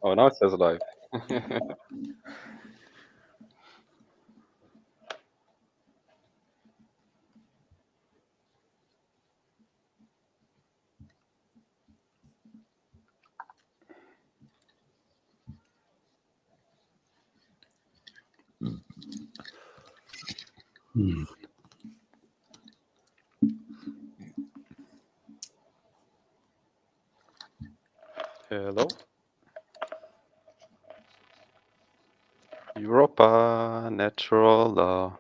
Oh, now it says live. Hello. Europa Natural Law.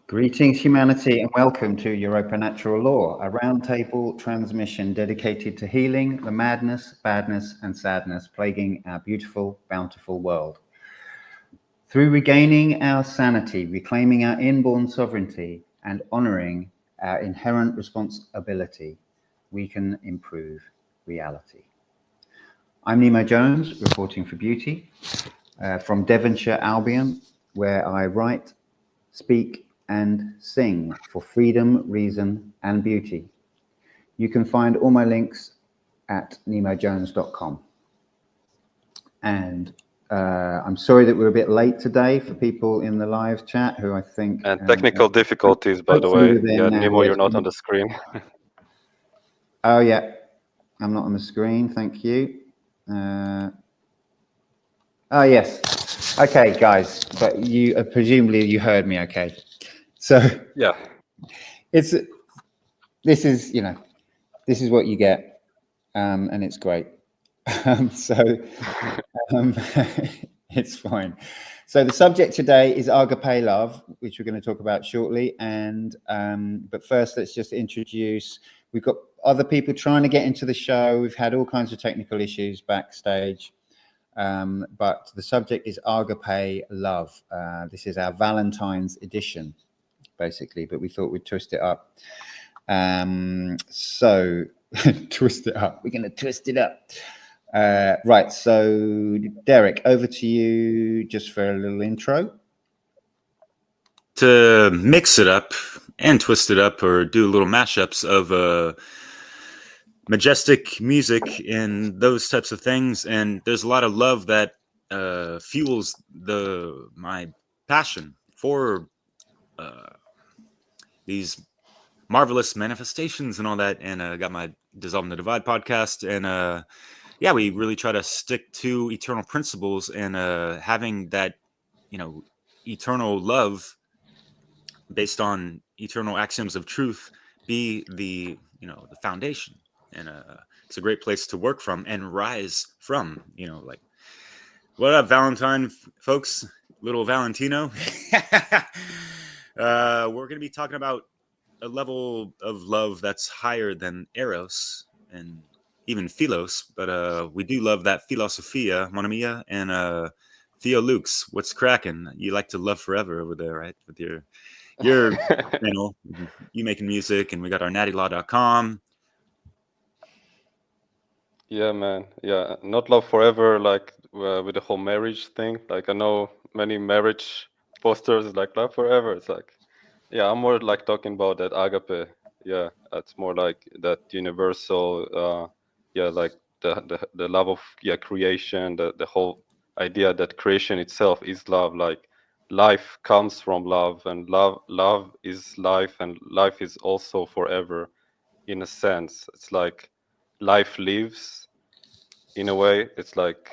Greetings, humanity, and welcome to Europa Natural Law, a roundtable transmission dedicated to healing the madness, badness, and sadness plaguing our beautiful, bountiful world. Through regaining our sanity, reclaiming our inborn sovereignty, and honoring our inherent responsibility, we can improve reality. I'm Nemo Jones, reporting for Beauty, from Devonshire, Albion, where I write, speak, and sing for freedom, reason, and beauty. You can find all my links at nemojones.com. And I'm sorry that we're a bit late today for people in the live chat who I think... And technical difficulties, by the way. Yeah, Nemo, you're not on the screen. Oh, yeah. I'm not on the screen. Thank you. Oh, yes. Okay, guys. But you presumably you heard me okay. So yeah, this is, you know, this is what you get, and it's great. It's fine. So the subject today is Agape love, which we're going to talk about shortly. And but first, let's just introduce. We've got other people trying to get into the show. We've had all kinds of technical issues backstage, but the subject is Agape love. This is our Valentine's edition, basically, but we thought we'd twist it up. So twist it up. We're going to twist it up. Right. So Derek, over to you just for a little intro. To mix it up and twist it up or do little mashups of majestic music and those types of things. And there's a lot of love that fuels my passion for these marvelous manifestations and all that. And got my Dissolve and the Divide podcast. And yeah, we really try to stick to eternal principles and having that, you know, eternal love based on eternal axioms of truth be the, you know, the foundation. And it's a great place to work from and rise from, you know, like, what up, Valentine folks? Little Valentino. We're going to be talking about a level of love that's higher than Eros and even Philos, but we do love that Philosophia, Mon Amia, and Theo Lukes. What's cracking? You like to love forever over there, right? With your channel, you making music, and we got our nattylaw.com. Yeah, man. Yeah, not love forever, like with the whole marriage thing. Like I know many marriage posters like love forever. It's like, yeah, I'm more like talking about that agape. Yeah, it's more like that universal. Yeah, like the love of creation. The whole idea that creation itself is love. Like life comes from love, and love is life, and life is also forever. In a sense, it's like life lives. In a way, it's like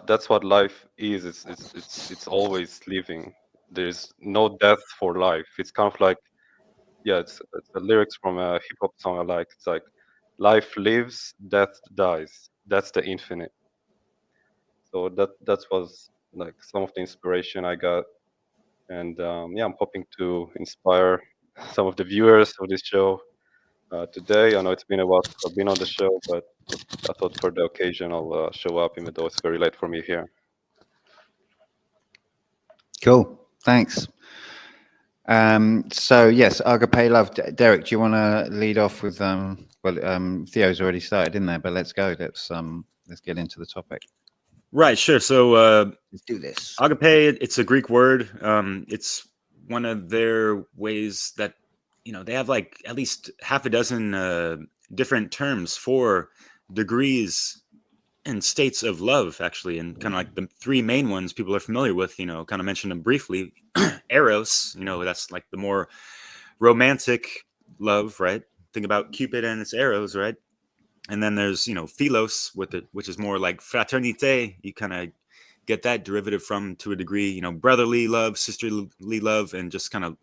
that's what life is. It's always living. There's no death for life. It's kind of like, yeah, it's the lyrics from a hip hop song I like. It's like life lives, death dies. That's the infinite. So that was like some of the inspiration I got, and yeah, I'm hoping to inspire some of the viewers of this show today. I know it's been a while since I've been on the show, but I thought for the occasion I'll show up, even though it's very late for me here. Cool. Thanks. So yes, Agape love. Derek, do you want to lead off with Theo's already started in there, but let's go. Let's get into the topic. Right, sure. So let's do this. Agape, it's a Greek word. It's one of their ways that, you know, they have like at least half a dozen different terms for degrees and states of love, actually, and kind of like the three main ones people are familiar with, kind of mentioned them briefly. Eros, that's like the more romantic love, right? Think about Cupid and its arrows, right? And then there's, philos with it, which is more like fraternité. You kind of get that derivative from, to a degree, brotherly love, sisterly love, and just kind of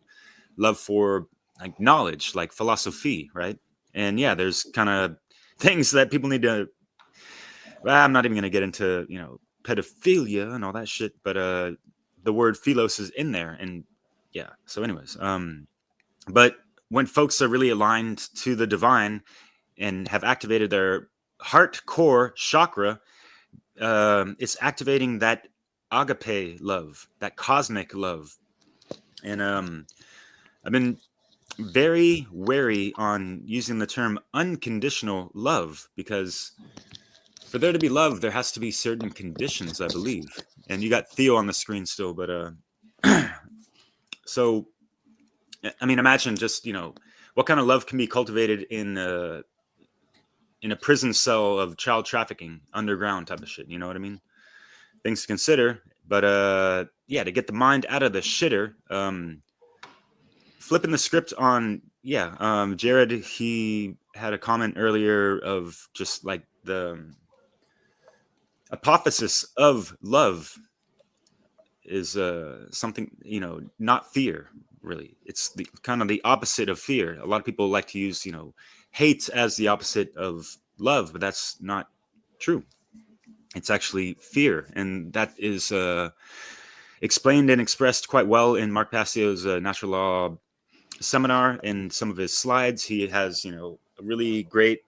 love for like knowledge, like philosophy, right? And yeah, there's kind of things that people need to. Well, I'm not even going to get into pedophilia and all that shit, but the word philos is in there, and yeah. So, anyways, but when folks are really aligned to the divine and have activated their heart core chakra, it's activating that agape love, that cosmic love, and I've been very wary on using the term unconditional love, because for there to be love, there has to be certain conditions, I believe. And you got Theo on the screen still, but so I mean, imagine just what kind of love can be cultivated in a prison cell of child trafficking, underground type of shit. You know what I mean? Things to consider. But yeah, to get the mind out of the shitter. Flipping the script on, Jared, he had a comment earlier of just like the apotheosis of love is something, not fear, really. It's the kind of the opposite of fear. A lot of people like to use, hate as the opposite of love, but that's not true. It's actually fear, and that is explained and expressed quite well in Mark Passio's Natural Law seminar. In some of his slides, he has a really great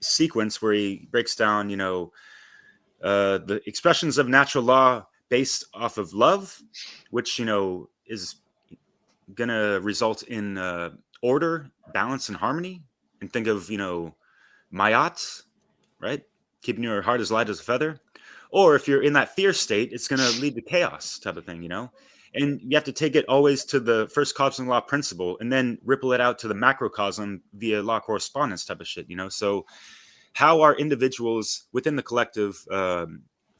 sequence where he breaks down the expressions of natural law based off of love, which is gonna result in order, balance, and harmony. And think of mayat, right? Keeping your heart as light as a feather. Or if you're in that fear state, it's gonna lead to chaos type of thing, And you have to take it always to the first cosmic law principle, and then ripple it out to the macrocosm via law correspondence type of shit, So how are individuals within the collective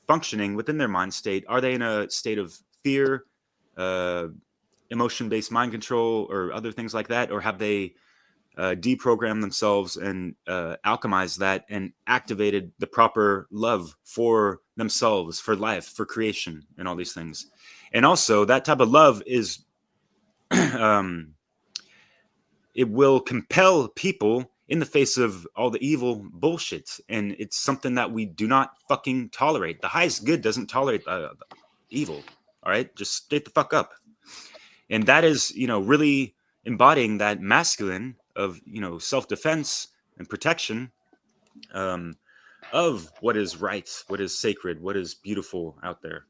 functioning within their mind state? Are they in a state of fear, emotion-based mind control, or other things like that? Or have they deprogrammed themselves and alchemized that and activated the proper love for themselves, for life, for creation, and all these things? And also, that type of love is, it will compel people in the face of all the evil bullshit. And it's something that we do not fucking tolerate. The highest good doesn't tolerate the evil. All right. Just state the fuck up. And that is, really embodying that masculine of, self-defense and protection of what is right, what is sacred, what is beautiful out there,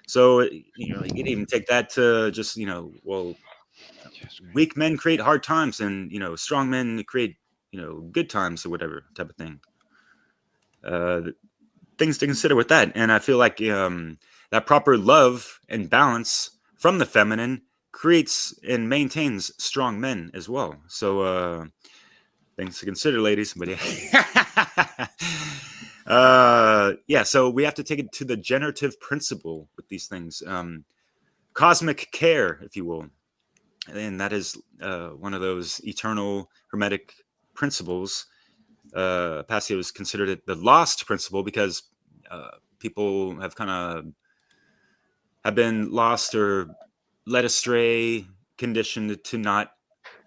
So, you can even take that to just, well, weak men create hard times, and strong men create good times, or whatever type of thing. Things to consider with that. And I feel like that proper love and balance from the feminine creates and maintains strong men as well. So things to consider, ladies. But yeah, so we have to take it to the generative principle with these things, cosmic care, if you will. And that is one of those eternal hermetic principles. Passio has considered it the lost principle, because people have been lost or led astray, conditioned to not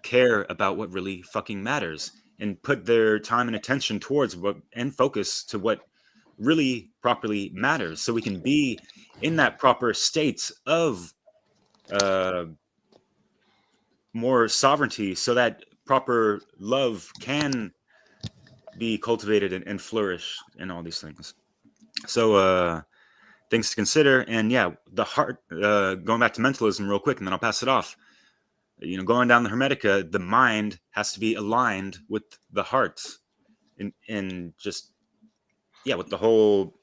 care about what really fucking matters, and put their time and attention towards and focus to what really properly matters, so we can be in that proper state of more sovereignty, so that proper love can be cultivated and flourish, and all these things. So things to consider. And yeah, the heart, going back to mentalism real quick, and then I'll pass it off. Going down the Hermetica, the mind has to be aligned with the heart, and just, with the whole,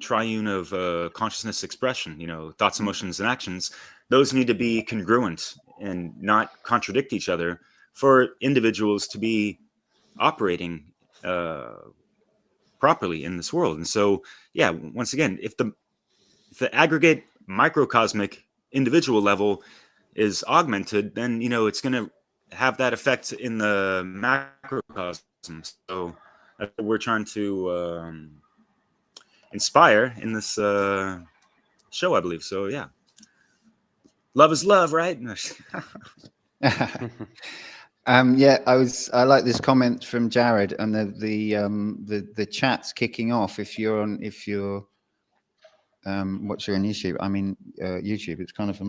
triune of consciousness expression, thoughts, emotions, and actions. Those need to be congruent and not contradict each other for individuals to be operating properly in this world. And so, yeah, once again, if the aggregate microcosmic individual level is augmented, then, you know, it's going to have that effect in the macrocosm. So that's what we're trying to inspire in this show, I believe. So yeah, love is love, right? Yeah, I like this comment from Jared, and the chat's kicking off. If you're watching on YouTube, I mean YouTube, it's kind of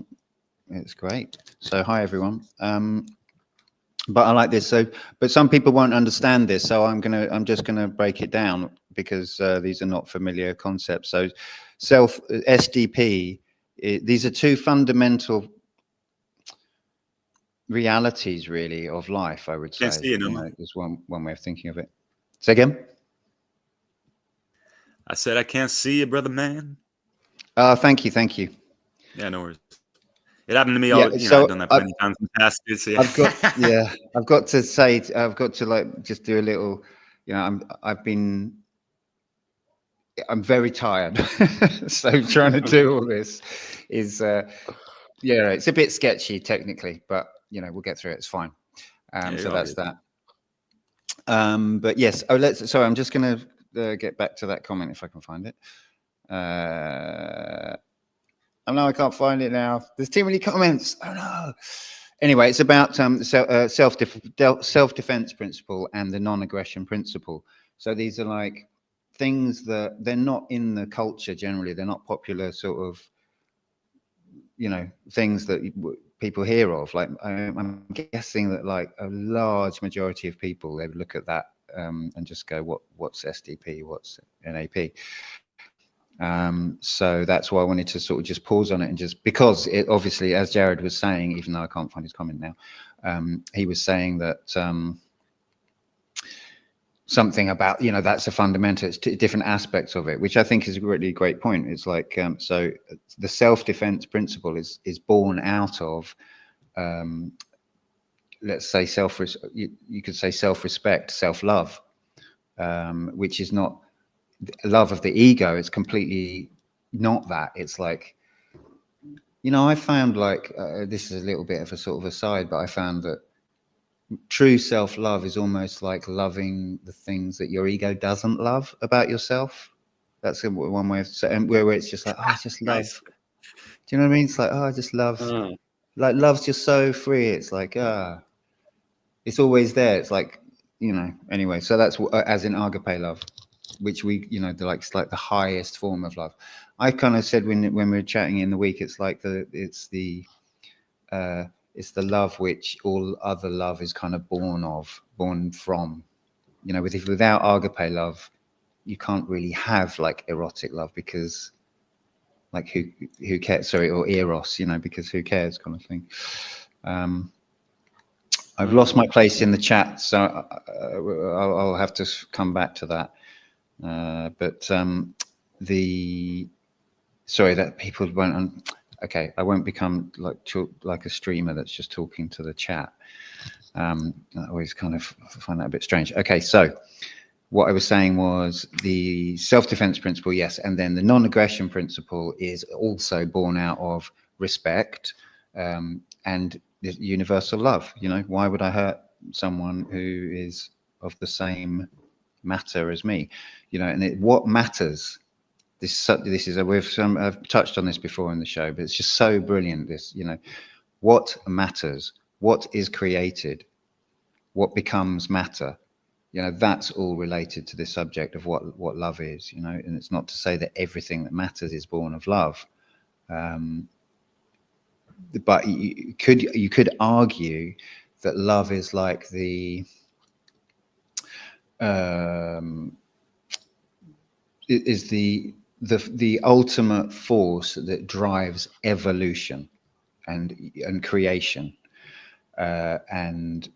it's great. So hi everyone. But I like this. So, but some people won't understand this, so I'm just gonna break it down, because these are not familiar concepts. So, SDP, these are two fundamental realities, really, of life, I would say. Can't see you, Nemo. There's one way of thinking of it. Say again? I said I can't see you, brother man. Thank you. Yeah, no worries. It happened to me. Yeah, I've done that plenty times in the past. So yeah. I've got to say, I've got to like just do a little. You know, I'm very tired, so trying to do all this is yeah, it's a bit sketchy technically, but you know, we'll get through it. It's fine. So that's that. But yes, sorry, I'm just going to get back to that comment if I can find it. Oh no, I can't find it now. There's too many comments. Oh no. Anyway, it's about self-defense principle and the non-aggression principle. So these are like things that they're not in the culture generally. They're not popular sort of, you know, things that people hear of. Like I'm guessing that like a large majority of people, they would look at that and just go, what's SDP, what's NAP? So that's why I wanted to sort of just pause on it, and just because it obviously, as Jared was saying, even though I can't find his comment now, he was saying that something about, you know, that's a fundamental, it's different aspects of it, which I think is a really great point. It's like, so the self-defense principle is born out of, let's say you could say self-respect, self-love, which is not love of the ego. It's completely not that. It's like, you know, I found like, this is a little bit of a sort of aside, but I found that true self-love is almost like loving the things that your ego doesn't love about yourself. That's one way of saying, where it's just like, oh, I just love. Nice. Do you know what I mean? It's like, oh, I just love. Like love's just so free. It's like, it's always there. It's like, you know. Anyway, so that's as in Agape love, which we, you know, it's like the highest form of love. I kind of said when we were chatting in the week, it's like it's the love which all other love is kind of born from. You know, without Agape love, you can't really have like erotic love, because like who cares? Sorry, or eros, you know, because who cares, kind of thing. I've lost my place in the chat, so I'll have to come back to that. But sorry that people won't. Okay, I won't become like a streamer that's just talking to the chat. I always kind of find that a bit strange. Okay, so what I was saying was the self-defense principle, yes, and then the non-aggression principle is also born out of respect and universal love. You know, why would I hurt someone who is of the same matter as me? You know, and what matters. This is I've touched on this before in the show, but it's just so brilliant. This, you know, what matters, what is created, what becomes matter. You know, that's all related to this subject of what love is. You know, and it's not to say that everything that matters is born of love, but you could argue that love is like the the ultimate force that drives evolution and creation, and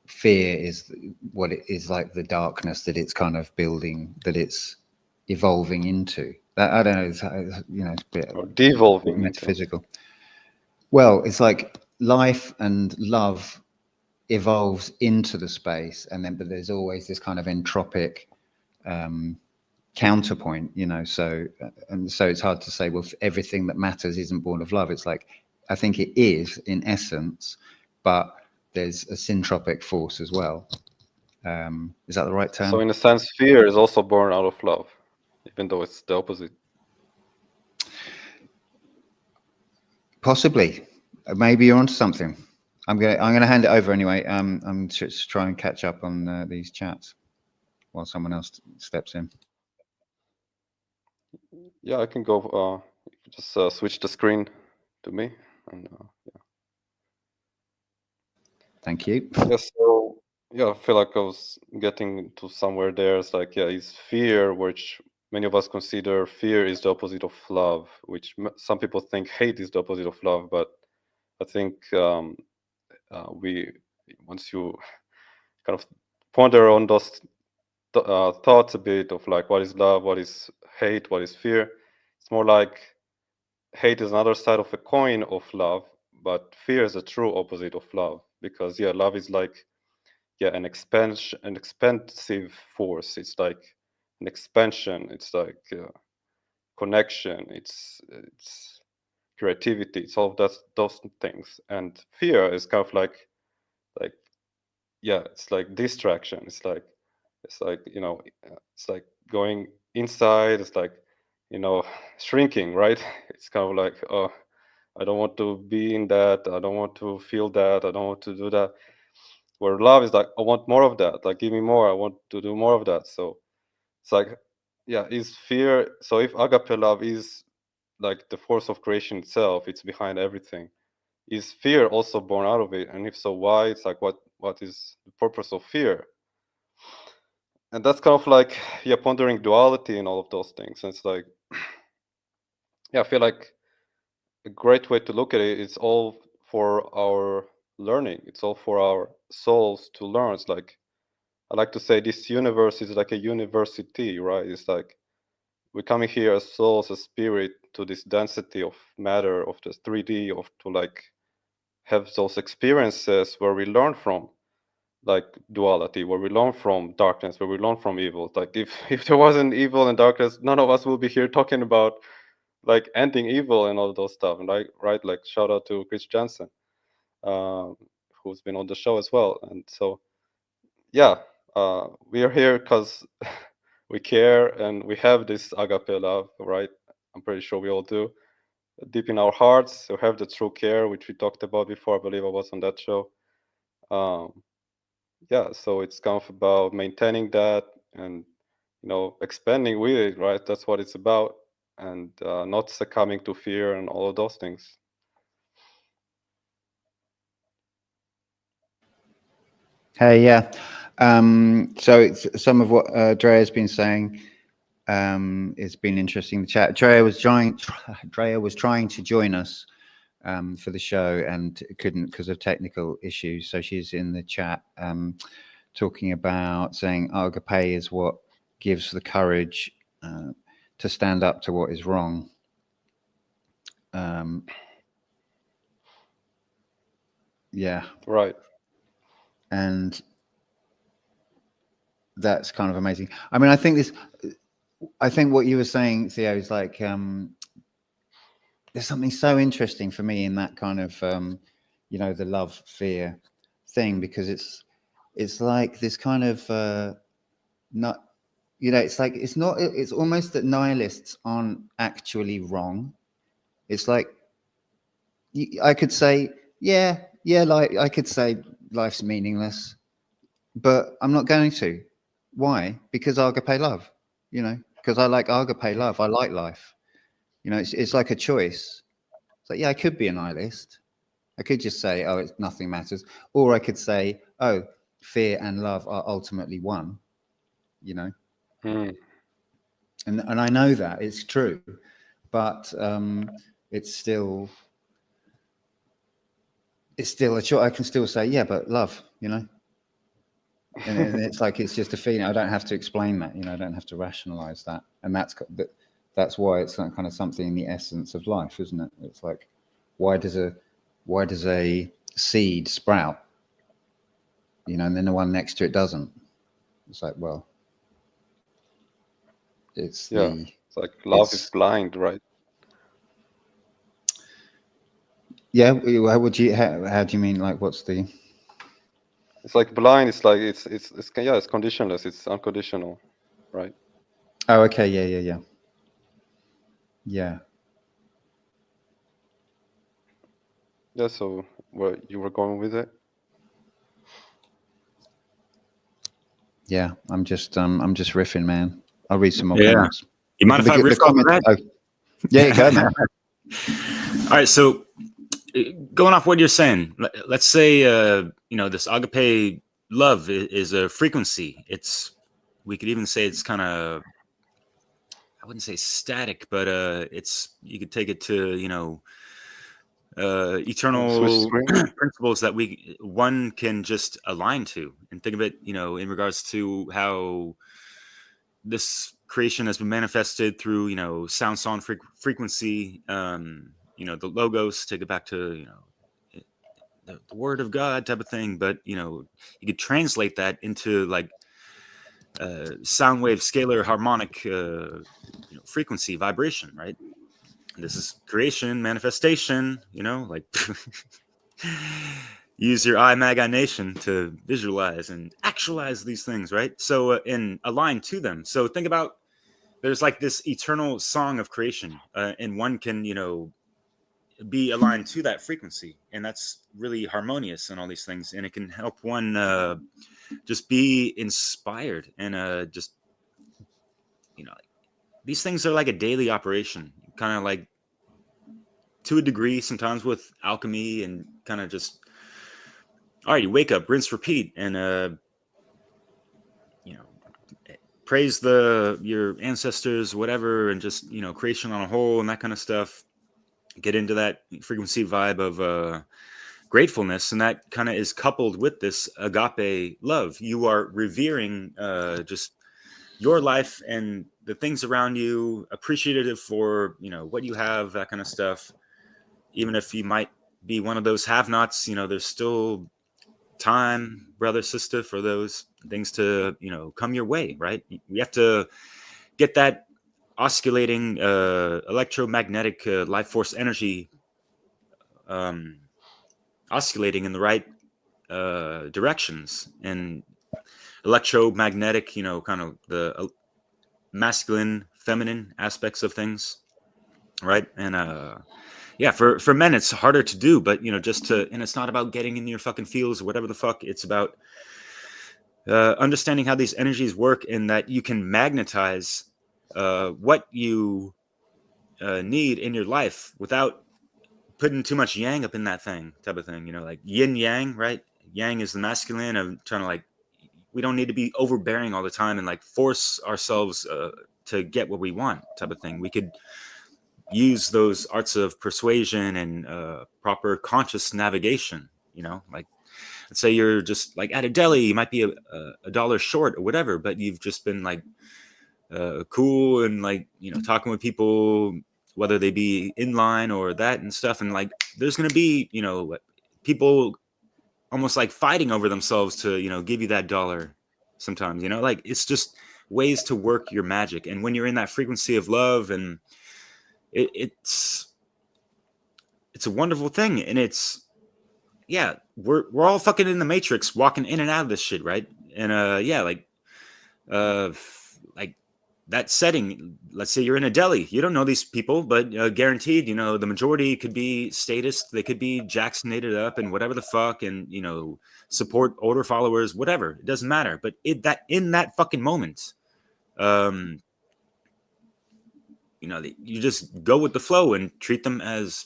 fear is what it is, like the darkness that it's kind of building, that it's evolving into. That, I don't know, it's, you know, it's a bit devolving, metaphysical. Well, it's like life and love evolves into the space, and then but there's always this kind of entropic counterpoint, you know. So and so it's hard to say, well, everything that matters isn't born of love. It's like, I think it is in essence, but there's a syntropic force as well. Is that the right term? So in a sense, fear is also born out of love, even though it's the opposite. Possibly. Maybe you're onto something. I'm gonna hand it over anyway. I'm just trying and catch up on these chats while someone else steps in. Yeah, I can go. Just switch the screen to me, and yeah. Thank you. Yeah. So yeah, I feel like I was getting to somewhere there. It's like, yeah, is fear, which many of us consider fear is the opposite of love, which some people think hate is the opposite of love, but I think once you kind of ponder on those thoughts a bit of like what is love, what is hate, what is fear, it's more like hate is another side of a coin of love, but fear is a true opposite of love, because yeah, love is like, yeah, an expansive force. It's like an expansion. It's like connection. It's creativity. It's all of those things. And fear is kind of like yeah, it's like distraction. It's like you know, it's like going inside. It's like, you know, shrinking, right? It's kind of like, oh, I don't want to be in that. I don't want to feel that. I don't want to do that. Where love is like, I want more of that. Like, give me more. I want to do more of that. So it's like, yeah, is fear. So if agape love is like the force of creation itself, it's behind everything. Is fear also born out of it? And if so, why? It's like, what is the purpose of fear? And that's kind of like, yeah, pondering duality and all of those things. And it's like, yeah, I feel like a great way to look at it is all for our learning. It's all for our souls to learn. It's like, I like to say this universe is like a university, right? It's like we're coming here as souls, as spirit, to this density of matter, of this 3D, of to like have those experiences where we learn from like duality, where we learn from darkness, where we learn from evil. Like if there wasn't evil and darkness, none of us will be here talking about like ending evil and all those stuff. And right, like shout out to KRIS Jensen, who's been on the show as well. And so yeah, we are here because we care and we have this agape love, right? I'm pretty sure we all do. Deep in our hearts, we have the true care, which we talked about before. I believe I was on that show. Yeah, so it's kind of about maintaining that and, you know, expanding with it, right? That's what it's about, and not succumbing to fear and all of those things. Hey, yeah. So some of what Drea has been saying, it's been interesting. The chat. Drea was trying to join us for the show and couldn't because of technical issues. So she's in the chat talking about saying agape is what gives the courage to stand up to what is wrong. Yeah. Right. And that's kind of amazing. I mean, I think what you were saying, Theo, is like there's something so interesting for me in that kind of you know, the love fear thing, because it's like this kind of not, you know, it's like it's almost that nihilists aren't actually wrong. It's like I could say like I could say life's meaningless, but I'm not going to. Why? Because agape love, you know, because I like agape love. I like life. You know, it's like a choice. It's like, yeah, I could be a nihilist. I could just say, oh, it's nothing matters. Or I could say, oh, fear and love are ultimately one, you know. And I know that it's true, but it's still a choice. I can still say, yeah, but love, you know. And it's like, it's just a feeling. I don't have to explain that, you know. I don't have to rationalize that. And that's why it's kind of something in the essence of life, isn't it? It's like, why does a seed sprout, you know, and then the one next to it doesn't? It's like, well, It's Yeah, it's like love is blind, right? Yeah. How do you mean? Like, what's the? It's like blind. It's like it's yeah. It's conditionless. It's unconditional, right? Oh, okay. Yeah. Yeah. So where you were going with it? Yeah. I'm just riffing, man. I'll read some more Yeah. comments. You mind if I riff off of that? Oh, yeah, go, man. All right. So going off what you're saying, let's say this agape love is a frequency. We could even say it's kind of, I wouldn't say static, but you could take it to eternal principles that one can just align to, and think of it in regards to how this creation has been manifested through sound, song, frequency, the logos, take it back to the word of God type of thing. But you could translate that into like sound wave, scalar, harmonic frequency, vibration, right? And this is creation, manifestation, like use your imagination to visualize and actualize these things, right? So and align to them. So think about, there's like this eternal song of creation, and one can be aligned to that frequency, and that's really harmonious and all these things, and it can help one just be inspired and just these things are like a daily operation, kind of like to a degree sometimes with alchemy, and kind of just, all right, you wake up, rinse, repeat, and praise your ancestors, whatever, and just creation on a whole and that kind of stuff. Get into that frequency vibe of gratefulness, and that kind of is coupled with this agape love. You are revering just your life and the things around you, appreciative for what you have, that kind of stuff. Even if you might be one of those have-nots, there's still time, brother, sister, for those things to come your way, right? We have to get that oscillating electromagnetic life force energy oscillating in the right directions, and electromagnetic, kind of the masculine, feminine aspects of things, right? And yeah, for men it's harder to do, but and it's not about getting in your fucking feels or whatever the fuck. It's about understanding how these energies work, and that you can magnetize what you need in your life without putting too much yang up in that thing, type of thing. Like yin yang, right? Yang is the masculine of trying to, like, we don't need to be overbearing all the time and like force ourselves to get what we want, type of thing. We could use those arts of persuasion and proper conscious navigation. Like, let's say you're just like at a deli, you might be a dollar short or whatever, but you've just been like cool and like talking with people, whether they be in line or that and stuff, and like there's gonna be people almost like fighting over themselves to give you that dollar sometimes. Like, it's just ways to work your magic. And when you're in that frequency of love, and it's a wonderful thing. And we're all fucking in the matrix, walking in and out of this shit, right? And like that setting, let's say you're in a deli, you don't know these people, but guaranteed, the majority could be statist, they could be Jacksonated up and whatever the fuck, and support older followers, whatever, it doesn't matter. But in that fucking moment, you just go with the flow and treat them as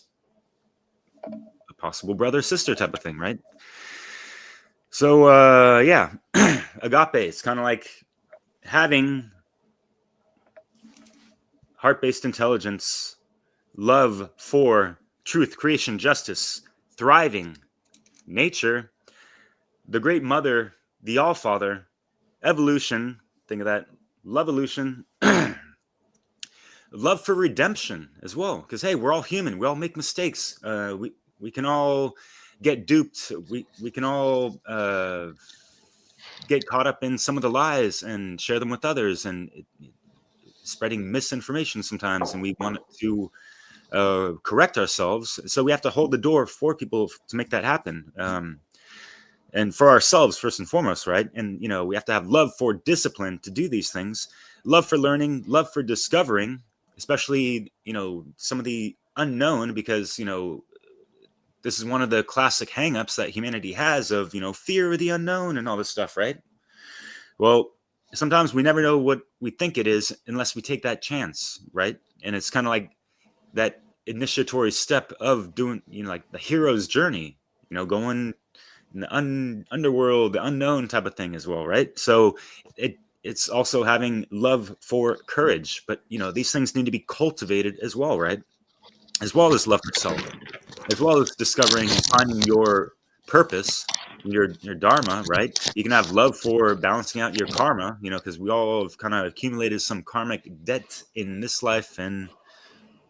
a possible brother, sister type of thing, right? So yeah, agape, it's kind of like having heart-based intelligence, love for truth, creation, justice, thriving, nature, the great mother, the all-father, evolution, think of that, love-evolution, love for redemption as well, because hey, we're all human, we all make mistakes, we can all get duped, we can all get caught up in some of the lies and share them with others, and spreading misinformation sometimes, and we want to correct ourselves. So we have to hold the door for people to make that happen. And for ourselves, first and foremost, right? And, you know, we have to have love for discipline to do these things, love for learning, love for discovering, especially, you know, some of the unknown, because, you know, this is one of the classic hangups that humanity has of, you know, fear of the unknown and all this stuff, right? Well, sometimes we never know what we think it is unless we take that chance, right? And it's kind of like that initiatory step of doing, you know, like the hero's journey, you know, going in the underworld, the unknown type of thing as well, right? So it's also having love for courage, but you know, these things need to be cultivated as well, right? As well as love for self, as well as discovering and finding your purpose, your dharma, right? You can have love for balancing out your karma, you know, because we all have kind of accumulated some karmic debt in this life and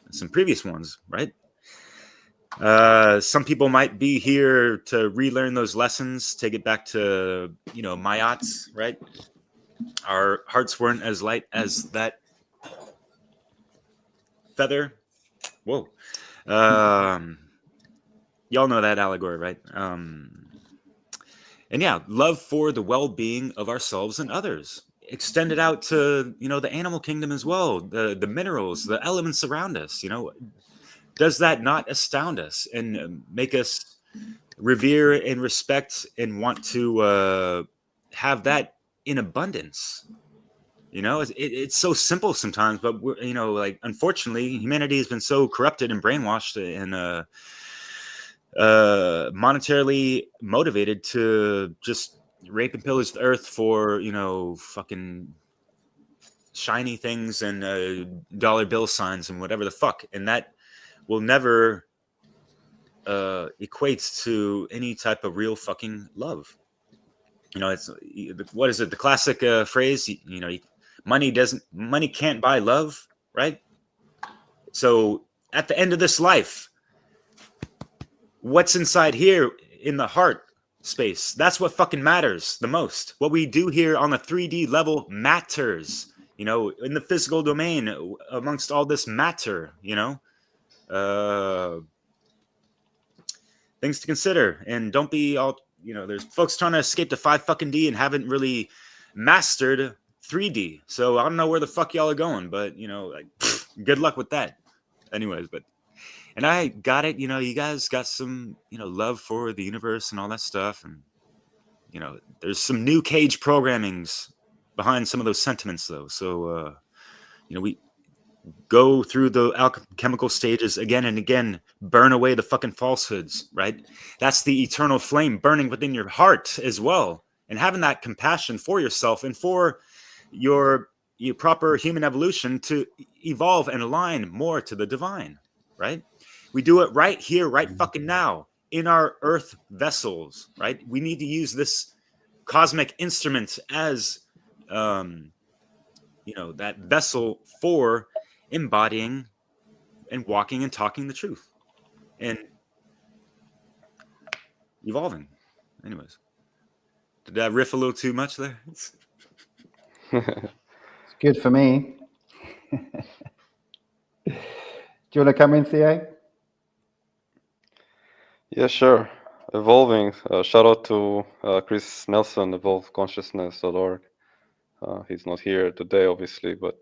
some previous ones, right? Some people might be here to relearn those lessons, take it back to, you know, Mayats, right? Our hearts weren't as light as that feather. Whoa. Y'all know that allegory, right? And yeah, love for the well-being of ourselves and others. Extend it out to, you know, the animal kingdom as well, the minerals, the elements around us, you know. Does that not astound us and make us revere and respect and want to have that in abundance? You know, it's so simple sometimes, but we're, you know, like, unfortunately, humanity has been so corrupted and brainwashed and monetarily motivated to just rape and pillage the earth for, you know, fucking shiny things and dollar bill signs and whatever the fuck, and that will never equates to any type of real fucking love. You know, it's, what is it? The classic phrase, you know, money can't buy love, right? So at the end of this life, what's inside here in the heart space, that's what fucking matters the most. What we do here on the 3D level matters, you know, in the physical domain amongst all this matter, you know. Things to consider, and don't be all, you know, there's folks trying to escape to 5D and haven't really mastered 3D. So I don't know where the fuck y'all are going, but, you know, like, good luck with that. Anyways, but, and I got it, you know, you guys got some, you know, love for the universe and all that stuff, and, you know, there's some new cage programmings behind some of those sentiments, though. So, you know, we go through the alchemical stages again and again, burn away the fucking falsehoods, right? That's the eternal flame burning within your heart as well. And having that compassion for yourself and for your proper human evolution to evolve and align more to the divine, right? We do it right here, right fucking now, in our earth vessels, right? We need to use this cosmic instrument as, you know, that vessel for embodying and walking and talking the truth and evolving. Anyways, did I riff a little too much there? It's good for me. Do you want to come in, Theo? Yeah, sure. Evolving. Shout out to Chris Nelson, evolveconsciousness.org. He's not here today, obviously, but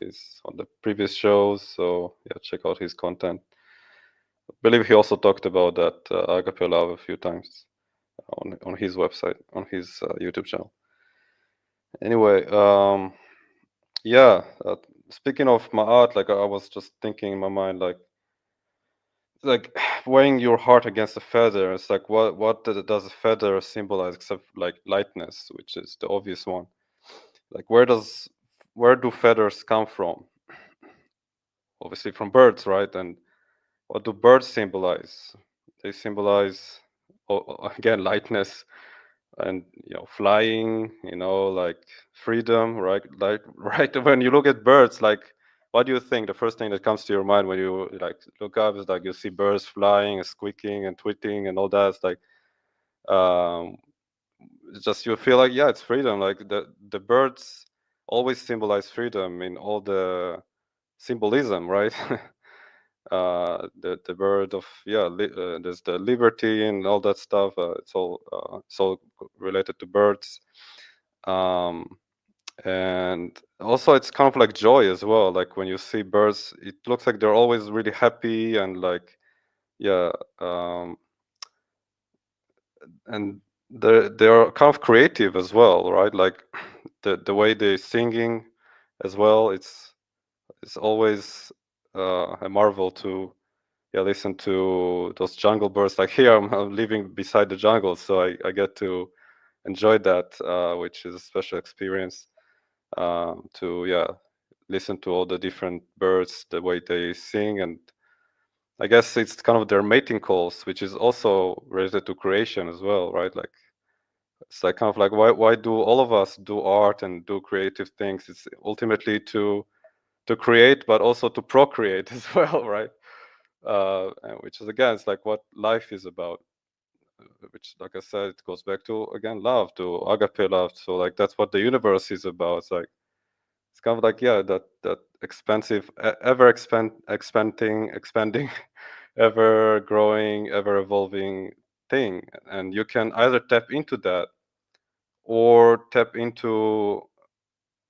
he's on the previous shows, so yeah, check out his content. I believe he also talked about that Agape Love a few times on his website, on his YouTube channel. Anyway, yeah, speaking of my art, like I was just thinking in my mind, like weighing your heart against a feather. It's like, what does a feather symbolize except like lightness, which is the obvious one. Like where do feathers come from? Obviously from birds, right? And what do birds symbolize? They symbolize, again, lightness and, you know, flying, you know, like freedom, right? Like right when you look at birds, like what do you think? The first thing that comes to your mind when you like look up is like you see birds flying and squeaking and tweeting and all that. It's like it's just you feel like, yeah, it's freedom. Like the birds always symbolize freedom in all the symbolism, right? The bird of there's the liberty and all that stuff. It's all related to birds, and also it's kind of like joy as well. Like when you see birds, it looks like they're always really happy and like and they're kind of creative as well, right? Like the way they're singing as well. It's always a marvel to listen to those jungle birds. Like here, I'm living beside the jungle, so I get to enjoy that, which is a special experience. To listen to all the different birds, the way they sing, and I guess it's kind of their mating calls, which is also related to creation as well, right? Like it's like kind of like why do all of us do art and do creative things? It's ultimately to create, but also to procreate as well, right? Which is again, it's like what life is about. Which, like I said, it goes back to again love, to agape love. So like that's what the universe is about. It's like it's kind of like that expansive, expanding, ever growing, ever evolving thing, and you can either tap into that or tap into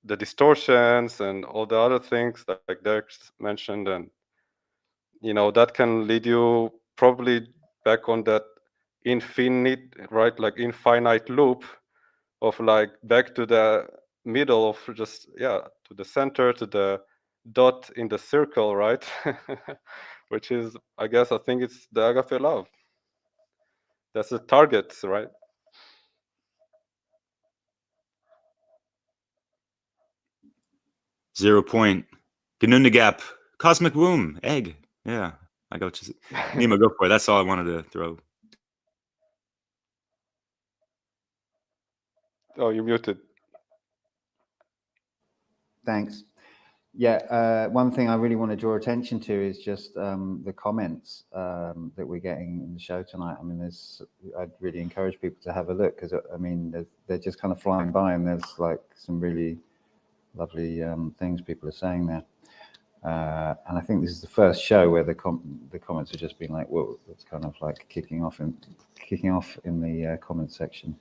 the distortions and all the other things like Derek mentioned, and that can lead you probably back on that infinite, right, like infinite loop of like back to the middle of just to the center, to the dot in the circle, right? Which is, I guess, I think it's the agape love. That's the target, right? 0 point. Ganunda gap. Cosmic womb. Egg. Yeah. I got you. Nemo, go for it. That's all I wanted to throw. Oh, you're muted. Thanks. Yeah, one thing I really want to draw attention to is just the comments that we're getting in the show tonight. I mean, I'd really encourage people to have a look, because I mean, they're just kind of flying by, and there's like some really lovely things people are saying there. And I think this is the first show where the comments have just been like, whoa, it's kind of like kicking off in the comment section.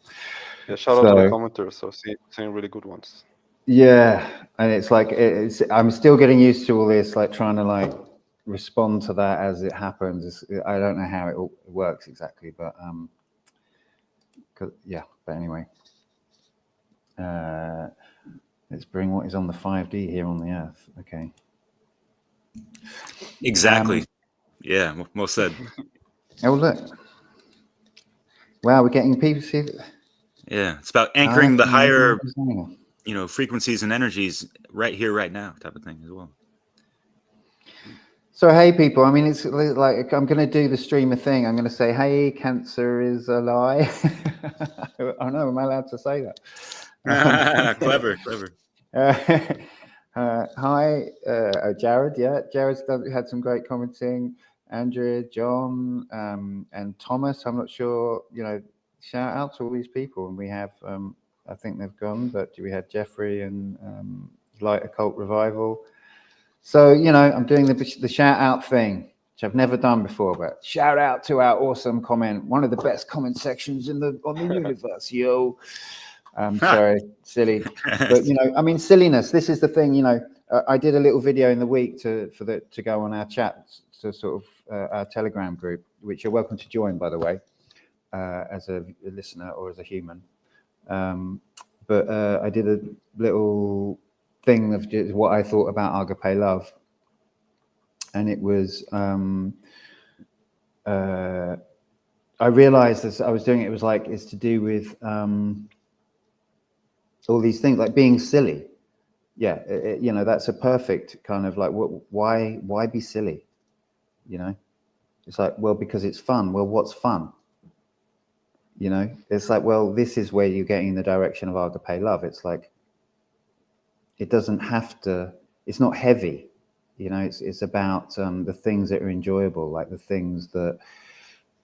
Yeah, shout out to the commenters. So seeing really good ones. Yeah, and it's like I'm still getting used to all this, like trying to like respond to that as it happens. I don't know how it all works exactly, but but anyway, let's bring what is on the 5D here on the Earth. Okay. Exactly. Yeah, well said. Oh look! Wow, we're getting people. Yeah, it's about anchoring the higher, frequencies and energies right here, right now, type of thing as well. So, hey, people, I mean, it's like I'm going to do the streamer thing. I'm going to say, hey, cancer is a lie. I know, am I allowed to say that? Clever. Hi, Jared. Yeah, Jared's had some great commenting. Andrea, John, and Thomas. I'm not sure, shout out to all these people. And we have, I think they've gone, but we had Jeffrey and Light Occult Revival. So, I'm doing the shout out thing, which I've never done before, but shout out to our awesome comment, one of the best comment sections on the universe, yo. Sorry, silly. But, I mean, silliness, this is the thing, I did a little video in the week to go on our chat, to sort of our Telegram group, which you're welcome to join, by the way, as a listener or as a human. But I did a little thing of just what I thought about agape love, and it was I realized as I was doing it, it's to do with all these things like being silly. Yeah, that's a perfect kind of like, why be silly? It's like, well, because it's fun. Well, what's fun? It's like, well, this is where you're getting in the direction of agape love. It's like, it doesn't have to, it's not heavy, it's about the things that are enjoyable, like the things that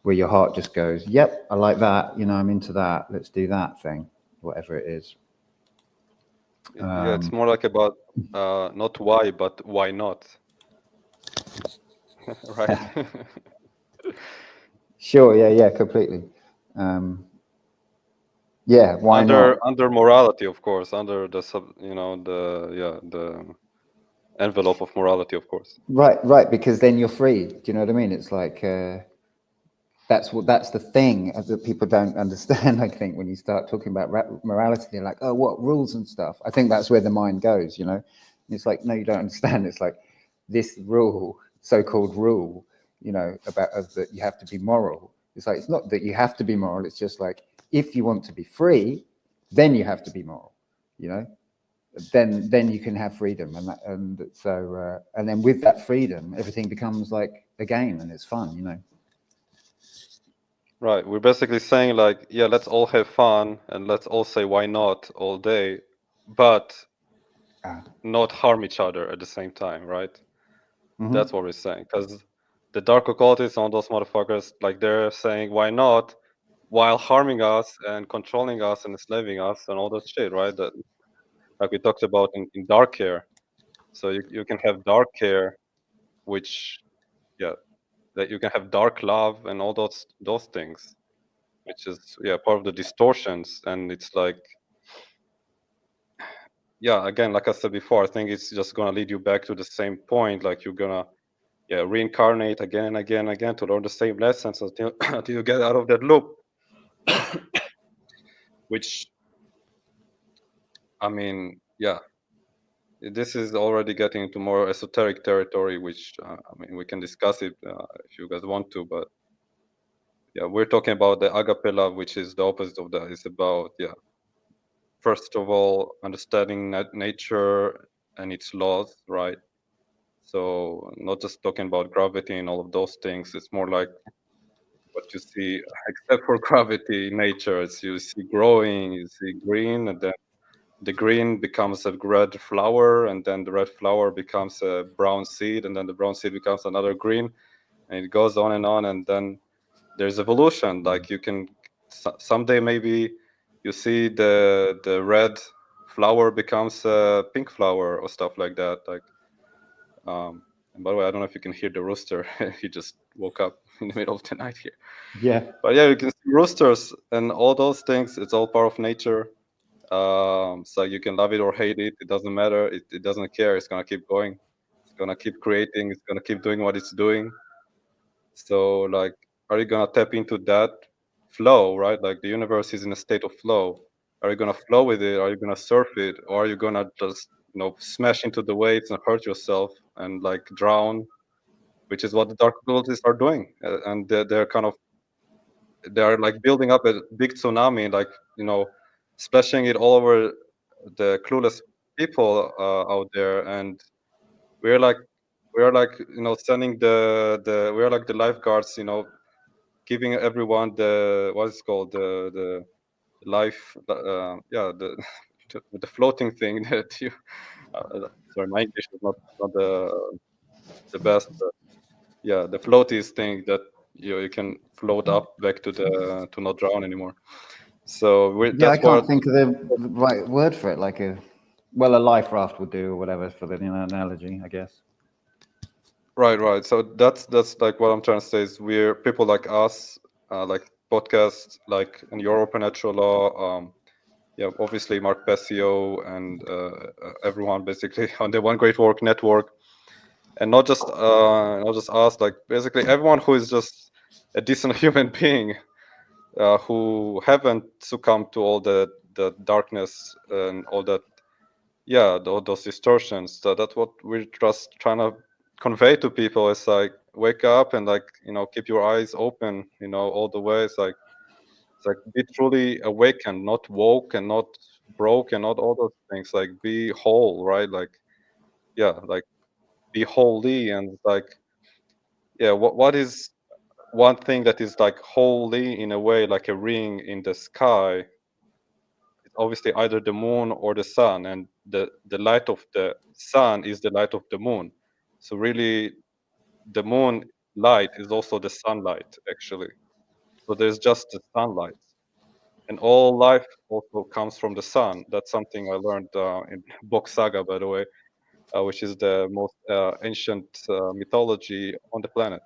where your heart just goes, yep, I like that, I'm into that, let's do that thing, whatever it is. Yeah, it's more like about not why, but why not. Right. Sure. Yeah. Completely. Yeah. Why not? Under morality, of course, under the the envelope of morality, of course. Right. Because then you're free. Do you know what I mean? It's like that's the thing that people don't understand. I think when you start talking about morality, they're like, oh, what rules and stuff. I think that's where the mind goes. You know, and it's like, no, you don't understand. It's like this rule, so-called rule, you know, about that you have to be moral. It's like, it's not that you have to be moral. It's just like, if you want to be free, then you have to be moral. You know, then you can have freedom, and so and then with that freedom, everything becomes like a game and it's fun. You know. Right. We're basically saying like, yeah, let's all have fun and let's all say why not all day, but not harm each other at the same time, right? That's what we're saying. Because the dark occultists and all those motherfuckers, like they're saying why not, while harming us and controlling us and enslaving us and all that shit, right? That like we talked about in dark care. So you can have dark care, which yeah, that you can have dark love and all those things, which is part of the distortions. And it's like, yeah, again, like I said before, I think it's just gonna lead you back to the same point. Like you're gonna reincarnate again and again and again to learn the same lessons until until you get out of that loop. Which, I mean, yeah, this is already getting into more esoteric territory, which I mean, we can discuss it if you guys want to, but yeah, we're talking about the agape love, which is the opposite of that. It's about first of all, understanding nature and its laws, right? So not just talking about gravity and all of those things. It's more like what you see, except for gravity, nature. It's you see growing, you see green, and then the green becomes a red flower, and then the red flower becomes a brown seed, and then the brown seed becomes another green, and it goes on, and then there's evolution. Like you can someday maybe you see the red flower becomes a pink flower or stuff like that. Like, and by the way, I don't know if you can hear the rooster. He just woke up in the middle of the night here. Yeah. But yeah, you can see roosters and all those things. It's all part of nature. So you can love it or hate it. It doesn't matter. It doesn't care. It's gonna keep going. It's gonna keep creating. It's gonna keep doing what it's doing. So like, are you gonna tap into that flow, right? Like the universe is in a state of flow. Are you gonna flow with it? Are you gonna surf it? Or are you gonna just smash into the waves and hurt yourself and like drown? Which is what the dark occultists are doing, and they're kind of like building up a big tsunami, like splashing it all over the clueless people out there, and we're like sending the we're like the lifeguards, giving everyone the what's it called, the life the floating thing that you sorry, my English is not the best, but yeah, the floaties thing that you can float up back to not drown anymore. So Yeah, I that's can't what. think of the right word for it. Like a life raft would do, or whatever, for the analogy, I guess. Right. So that's like what I'm trying to say is we're people like us, like podcasts, like in Europa Natural Law, obviously Mark Passio and everyone basically on the One Great Work Network, and not just us, like basically everyone who is just a decent human being, who haven't succumbed to all the darkness and all that, all those distortions. So that's what we're just trying to convey to people. It's like, wake up and like keep your eyes open all the way. It's like be truly awakened, not woke and not broke and not all those things. Like be whole, right? Like like be holy, and like what is one thing that is like holy in a way, like a ring in the sky? It's obviously either the moon or the sun, and the light of the sun is the light of the moon. So really, the moon light is also the sunlight, actually. So there's just the sunlight. and all life also comes from the sun. That's something I learned in book Saga, by the way, which is the most ancient mythology on the planet.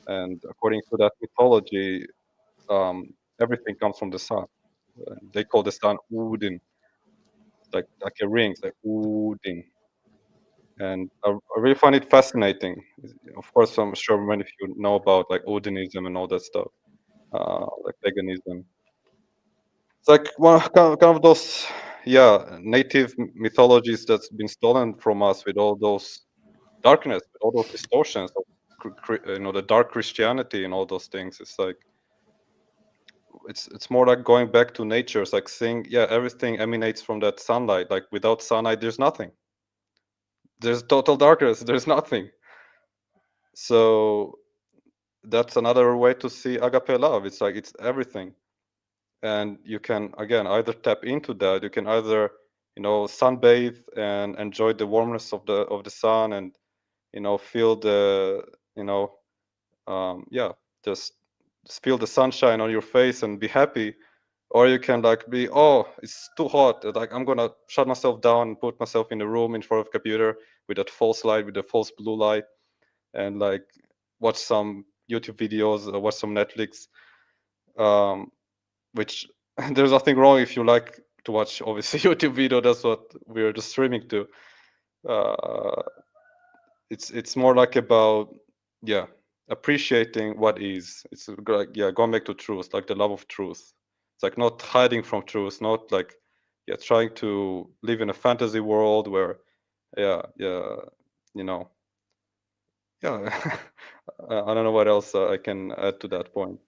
And according to that mythology, everything comes from the sun. They call the sun Odin, like a ring, it's like Odin. And I really find it fascinating. Of course, I'm sure many of you know about like Odinism and all that stuff, like paganism. It's like one kind of those, yeah, native mythologies that's been stolen from us with all those darkness, with all those distortions of, the dark Christianity and all those things. It's like it's more like going back to nature. It's like saying, yeah, everything emanates from that sunlight. Like without sunlight, there's nothing. There's total darkness. There's nothing. So that's another way to see agape love. It's like it's everything, and you can again either tap into that. You can either sunbathe and enjoy the warmness of the sun, and feel the yeah, just feel the sunshine on your face and be happy. Or you can like be, oh, it's too hot, like I'm gonna shut myself down and put myself in a room in front of a computer with that false light, with the false blue light, and like watch some YouTube videos or watch some Netflix. Which there's nothing wrong if you like to watch obviously YouTube video. That's what we're just streaming to. Uh, it's more like about, yeah, appreciating what is. It's like, yeah, going back to truth, like the love of truth. It's like not hiding from truth, not like, yeah, trying to live in a fantasy world where, yeah, you know, yeah. I don't know what else I can add to that point.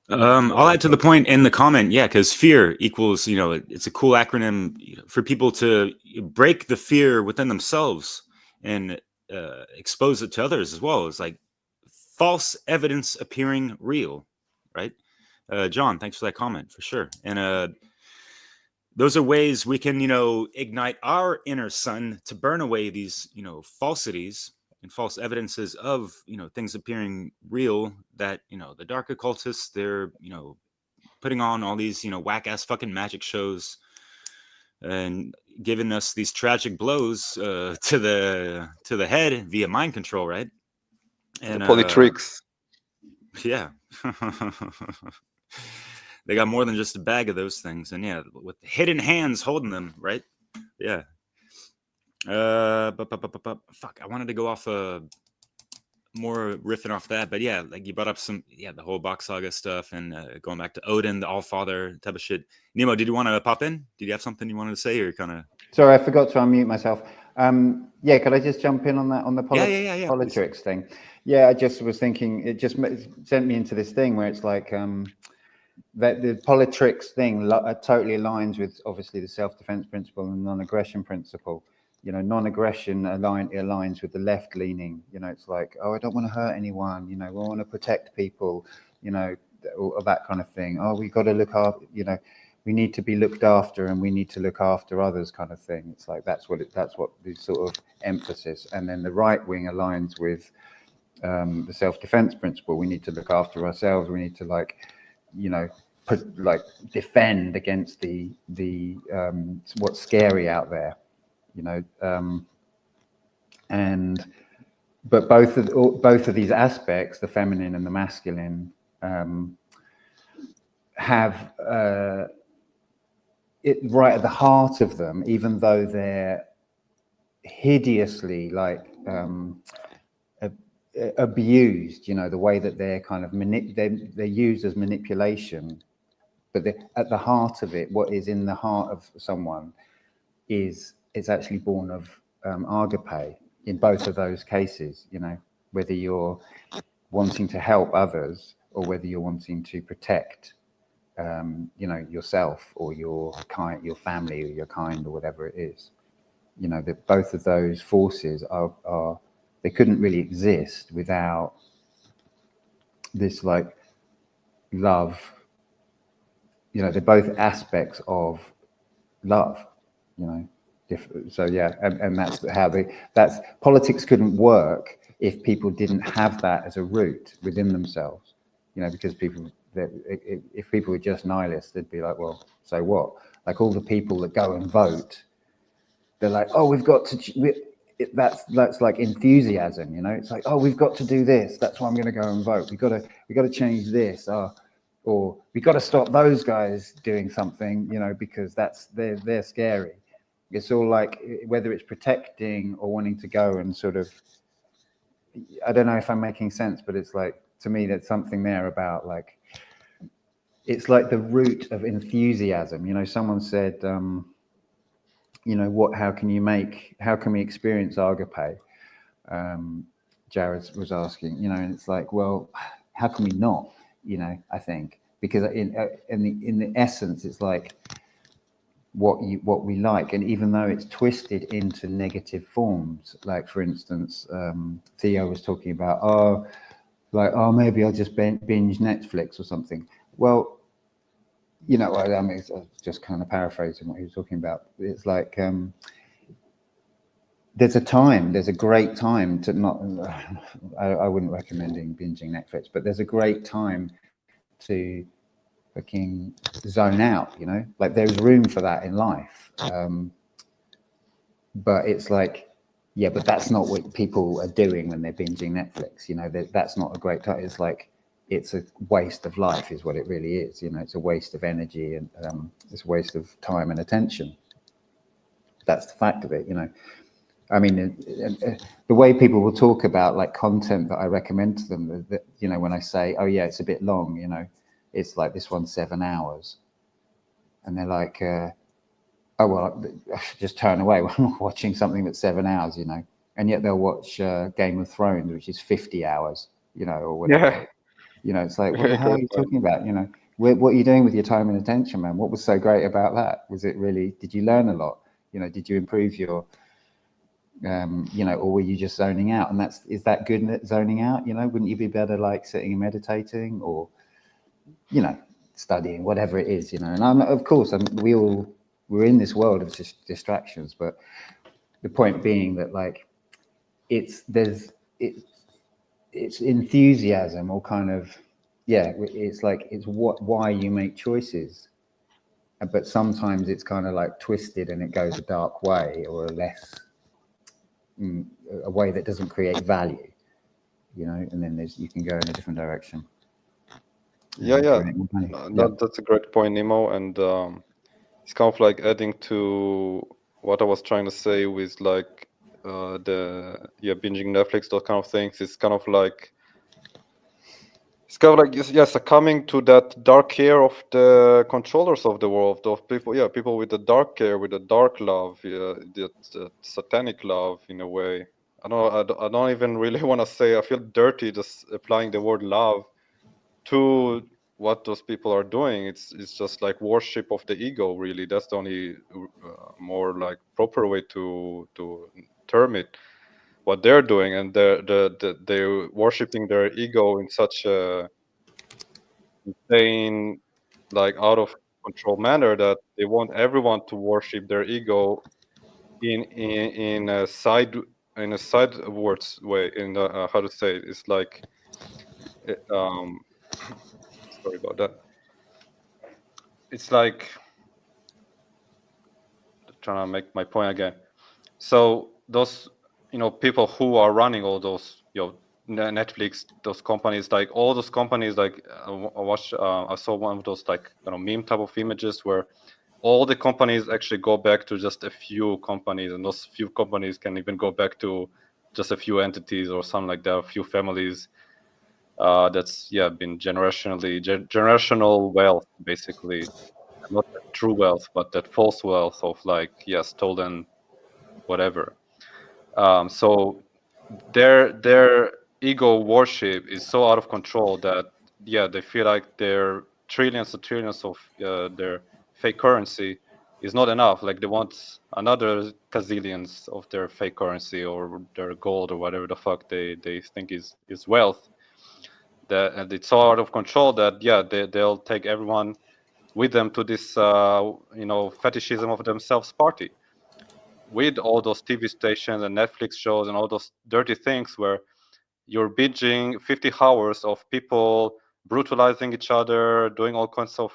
I'll add to the point in the comment, yeah, because fear equals, it's a cool acronym for people to break the fear within themselves and expose it to others as well. It's like false evidence appearing real, right? John, thanks for that comment, for sure. And those are ways we can, ignite our inner sun to burn away these, falsities and false evidences of, things appearing real, that, the dark occultists, they're, putting on all these, whack ass fucking magic shows and giving us these tragic blows to the head via mind control, right? And the polytricks. Yeah. They got more than just a bag of those things, and yeah, with hidden hands holding them, right? Yeah. Fuck, I wanted to go off more riffing off that, but yeah, like you brought up the whole Bach Saga stuff, and going back to Odin, the All Father type of shit. Nemo, did you want to pop in? Did you have something you wanted to say, or kind of? Sorry, I forgot to unmute myself. Yeah, could I just jump in on that, on the politricks thing? Yeah, I just was thinking, it just sent me into this thing where it's like that the politricks thing totally aligns with obviously the self-defense principle and non-aggression principle. Non-aggression aligns with the left-leaning. It's like, oh, I don't want to hurt anyone. We want to protect people. Or that kind of thing. Oh, we got to look after. We need to be looked after, and we need to look after others, kind of thing. It's like that's what the sort of emphasis. And then the right wing aligns with the self-defense principle. We need to look after ourselves. We need to defend against the what's scary out there. But both of these aspects, the feminine and the masculine, have it right at the heart of them, even though they're hideously abused. The way that they're kind of they're used as manipulation, but at the heart of it, what is in the heart of someone is actually born of agape in both of those cases. Whether you're wanting to help others or whether you're wanting to protect yourself or your family or your kind, or whatever it is. That both of those forces are they couldn't really exist without this love. They're both aspects of love. So yeah, and that's how politics couldn't work if people didn't have that as a root within themselves. Because people if people were just nihilists, they'd be like, well, so what? Like all the people that go and vote, they're like, oh, we've got to. That's like enthusiasm, you know. It's like, oh, we've got to do this. That's why I'm going to go and vote. We got to change this, or we got to stop those guys doing something, you know, because they're scary. It's all like whether it's protecting or wanting to go and sort of. I don't know if I'm making sense, but it's like, to me, there's something there about like, it's like the root of enthusiasm. You know, someone said, you know, how can we experience agape? Jared was asking, you know, and it's like, well, how can we not? You know, I think because in the essence, it's like what we like, and even though it's twisted into negative forms, like for instance, THEO was talking about, maybe I'll just binge Netflix or something. Well, you know, I mean, just kind of paraphrasing what he was talking about. It's like there's a great time to not. I wouldn't recommend binging Netflix, but there's a great time to fucking zone out. You know, like there's room for that in life. But it's like, yeah, but that's not what people are doing when they're binging Netflix. You know, that's not a great time. It's like, it's a waste of life is what it really is. You know, it's a waste of energy, and it's a waste of time and attention. That's the fact of it, you know. I mean, the way people will talk about like content that I recommend to them, that, you know, when I say, oh yeah, it's a bit long, you know, it's like this one's 7 hours. And they're like, oh, well, I should just turn away when I'm watching something that's 7 hours, you know. And yet they'll watch Game of Thrones, which is 50 hours, you know, or whatever. Yeah. You know, it's like, what the hell are you talking about? You know, what are you doing with your time and attention, man? What was so great about that? Was it really, did you learn a lot? You know, did you improve your, you know, or were you just zoning out? And is that good at zoning out? You know, wouldn't you be better like sitting and meditating, or, you know, studying, whatever it is, you know? And of course, we're in this world of just distractions, but the point being that like, it's enthusiasm, or kind of, yeah, it's like, it's why you make choices, but sometimes it's kind of like twisted and it goes a dark way, or a way that doesn't create value, you know, and then you can go in a different direction. Yeah. That's a great point, Nemo, and it's kind of like adding to what I was trying to say with like binging Netflix, those kind of things. It's kind of like succumbing to that dark hair of the controllers of the world, of people with the dark hair, with the dark love, that satanic love in a way. I don't even really want to say. I feel dirty just applying the word love to what those people are doing. It's just like worship of the ego, really. That's the only more like proper way to term it. What they're doing, and they're worshiping their ego in such a insane, like out of control manner, that they want everyone to worship their ego in a sidewards way. In the, how to say it? It's like sorry about that. It's like, trying to make my point again. So those, you know, people who are running all those, you know, Netflix, those companies, like all those companies, like I saw one of those like, you know, meme type of images where all the companies actually go back to just a few companies, and those few companies can even go back to just a few entities or something like that, a few families. That's been generational wealth, basically. Not that true wealth, but that false wealth of like, stolen whatever. So their ego worship is so out of control that they feel like their trillions and trillions of their fake currency is not enough. Like they want another gazillions of their fake currency or their gold or whatever the fuck they think is wealth. And it's so out of control that they'll take everyone with them to this fetishism of themselves party, with all those TV stations and Netflix shows and all those dirty things where you're binging 50 hours of people brutalizing each other, doing all kinds of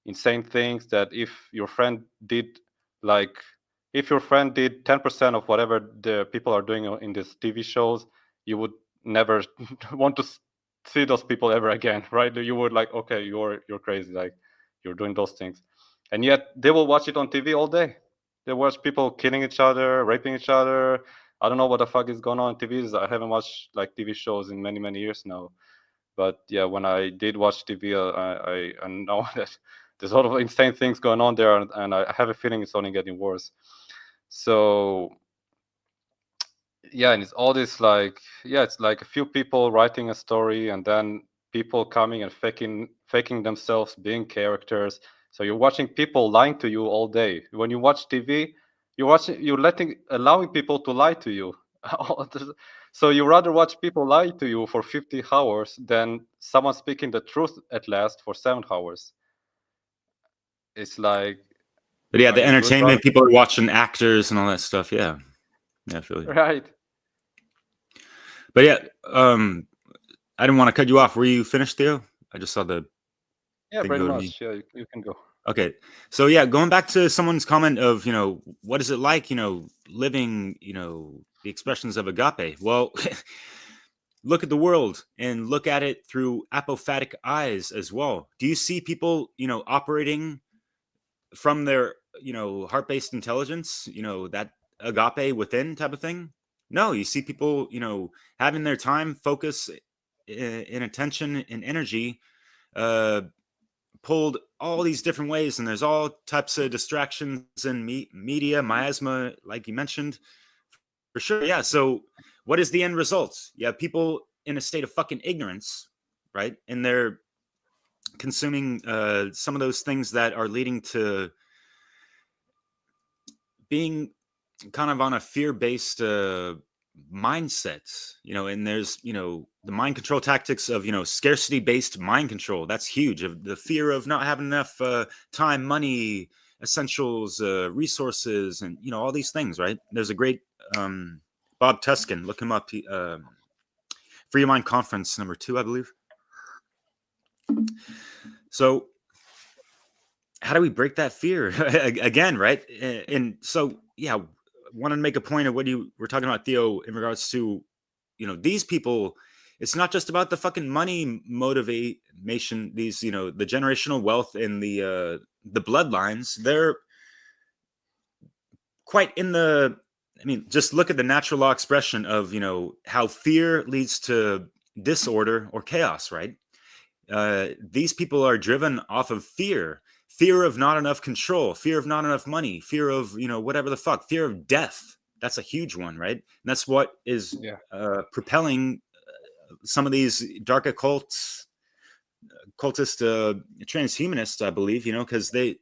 insane things that if your friend did like if your friend did 10% of whatever the people are doing in these TV shows, you would never want to see those people ever again, right? You would like, okay, you're crazy, like you're doing those things, and yet they will watch it on TV all day. They watch people killing each other, raping each other. I don't know what the fuck is going on TVs. I haven't watched like TV shows in many years now. But yeah, when I did watch TV, I know that there's a lot of insane things going on there, and I have a feeling it's only getting worse. So yeah, and it's all this like, yeah, it's like a few people writing a story, and then people coming and faking themselves being characters. So you're watching people lying to you all day. When you watch TV, you're allowing people to lie to you. So you rather watch people lie to you for 50 hours than someone speaking the truth at last for 7 hours. It's like, But yeah, are the you good, brother? entertainment, people are watching actors and all that stuff. Yeah, I feel you. Right. But yeah, I didn't want to cut you off. Were you finished, Theo? I just saw the Yeah, thing pretty go to me. much. Yeah, you can go. Okay, so yeah, going back to someone's comment of, what is it like, living, the expressions of agape? Well, look at the world and look at it through apophatic eyes as well. Do you see people, operating from their, heart-based intelligence, that agape within type of thing? No, you see people, having their time, focus, and attention and energy pulled all these different ways, and there's all types of distractions in media, miasma, like you mentioned, for sure. Yeah. So what is the end result? You have people in a state of fucking ignorance, right? And they're consuming some of those things that are leading to being kind of on a fear-based mindset, and there's, the mind control tactics of, scarcity-based mind control. That's huge. Of the fear of not having enough time, money, essentials, resources, and, all these things, right? There's a great Bob Tuskin, look him up. Free Your Mind Conference #2, I believe. So how do we break that fear again, right? And so, yeah, wanted to make a point of what you were talking about, Theo, in regards to, these people. It's not just about the fucking money motivation. These, the generational wealth and the bloodlines. They're quite in the. I mean, just look at the natural law expression of, how fear leads to disorder or chaos, right? These people are driven off of fear of not enough control, fear of not enough money, fear of, whatever the fuck, fear of death. That's a huge one, right? And that's what is propelling some of these dark occultist transhumanists, I believe, because they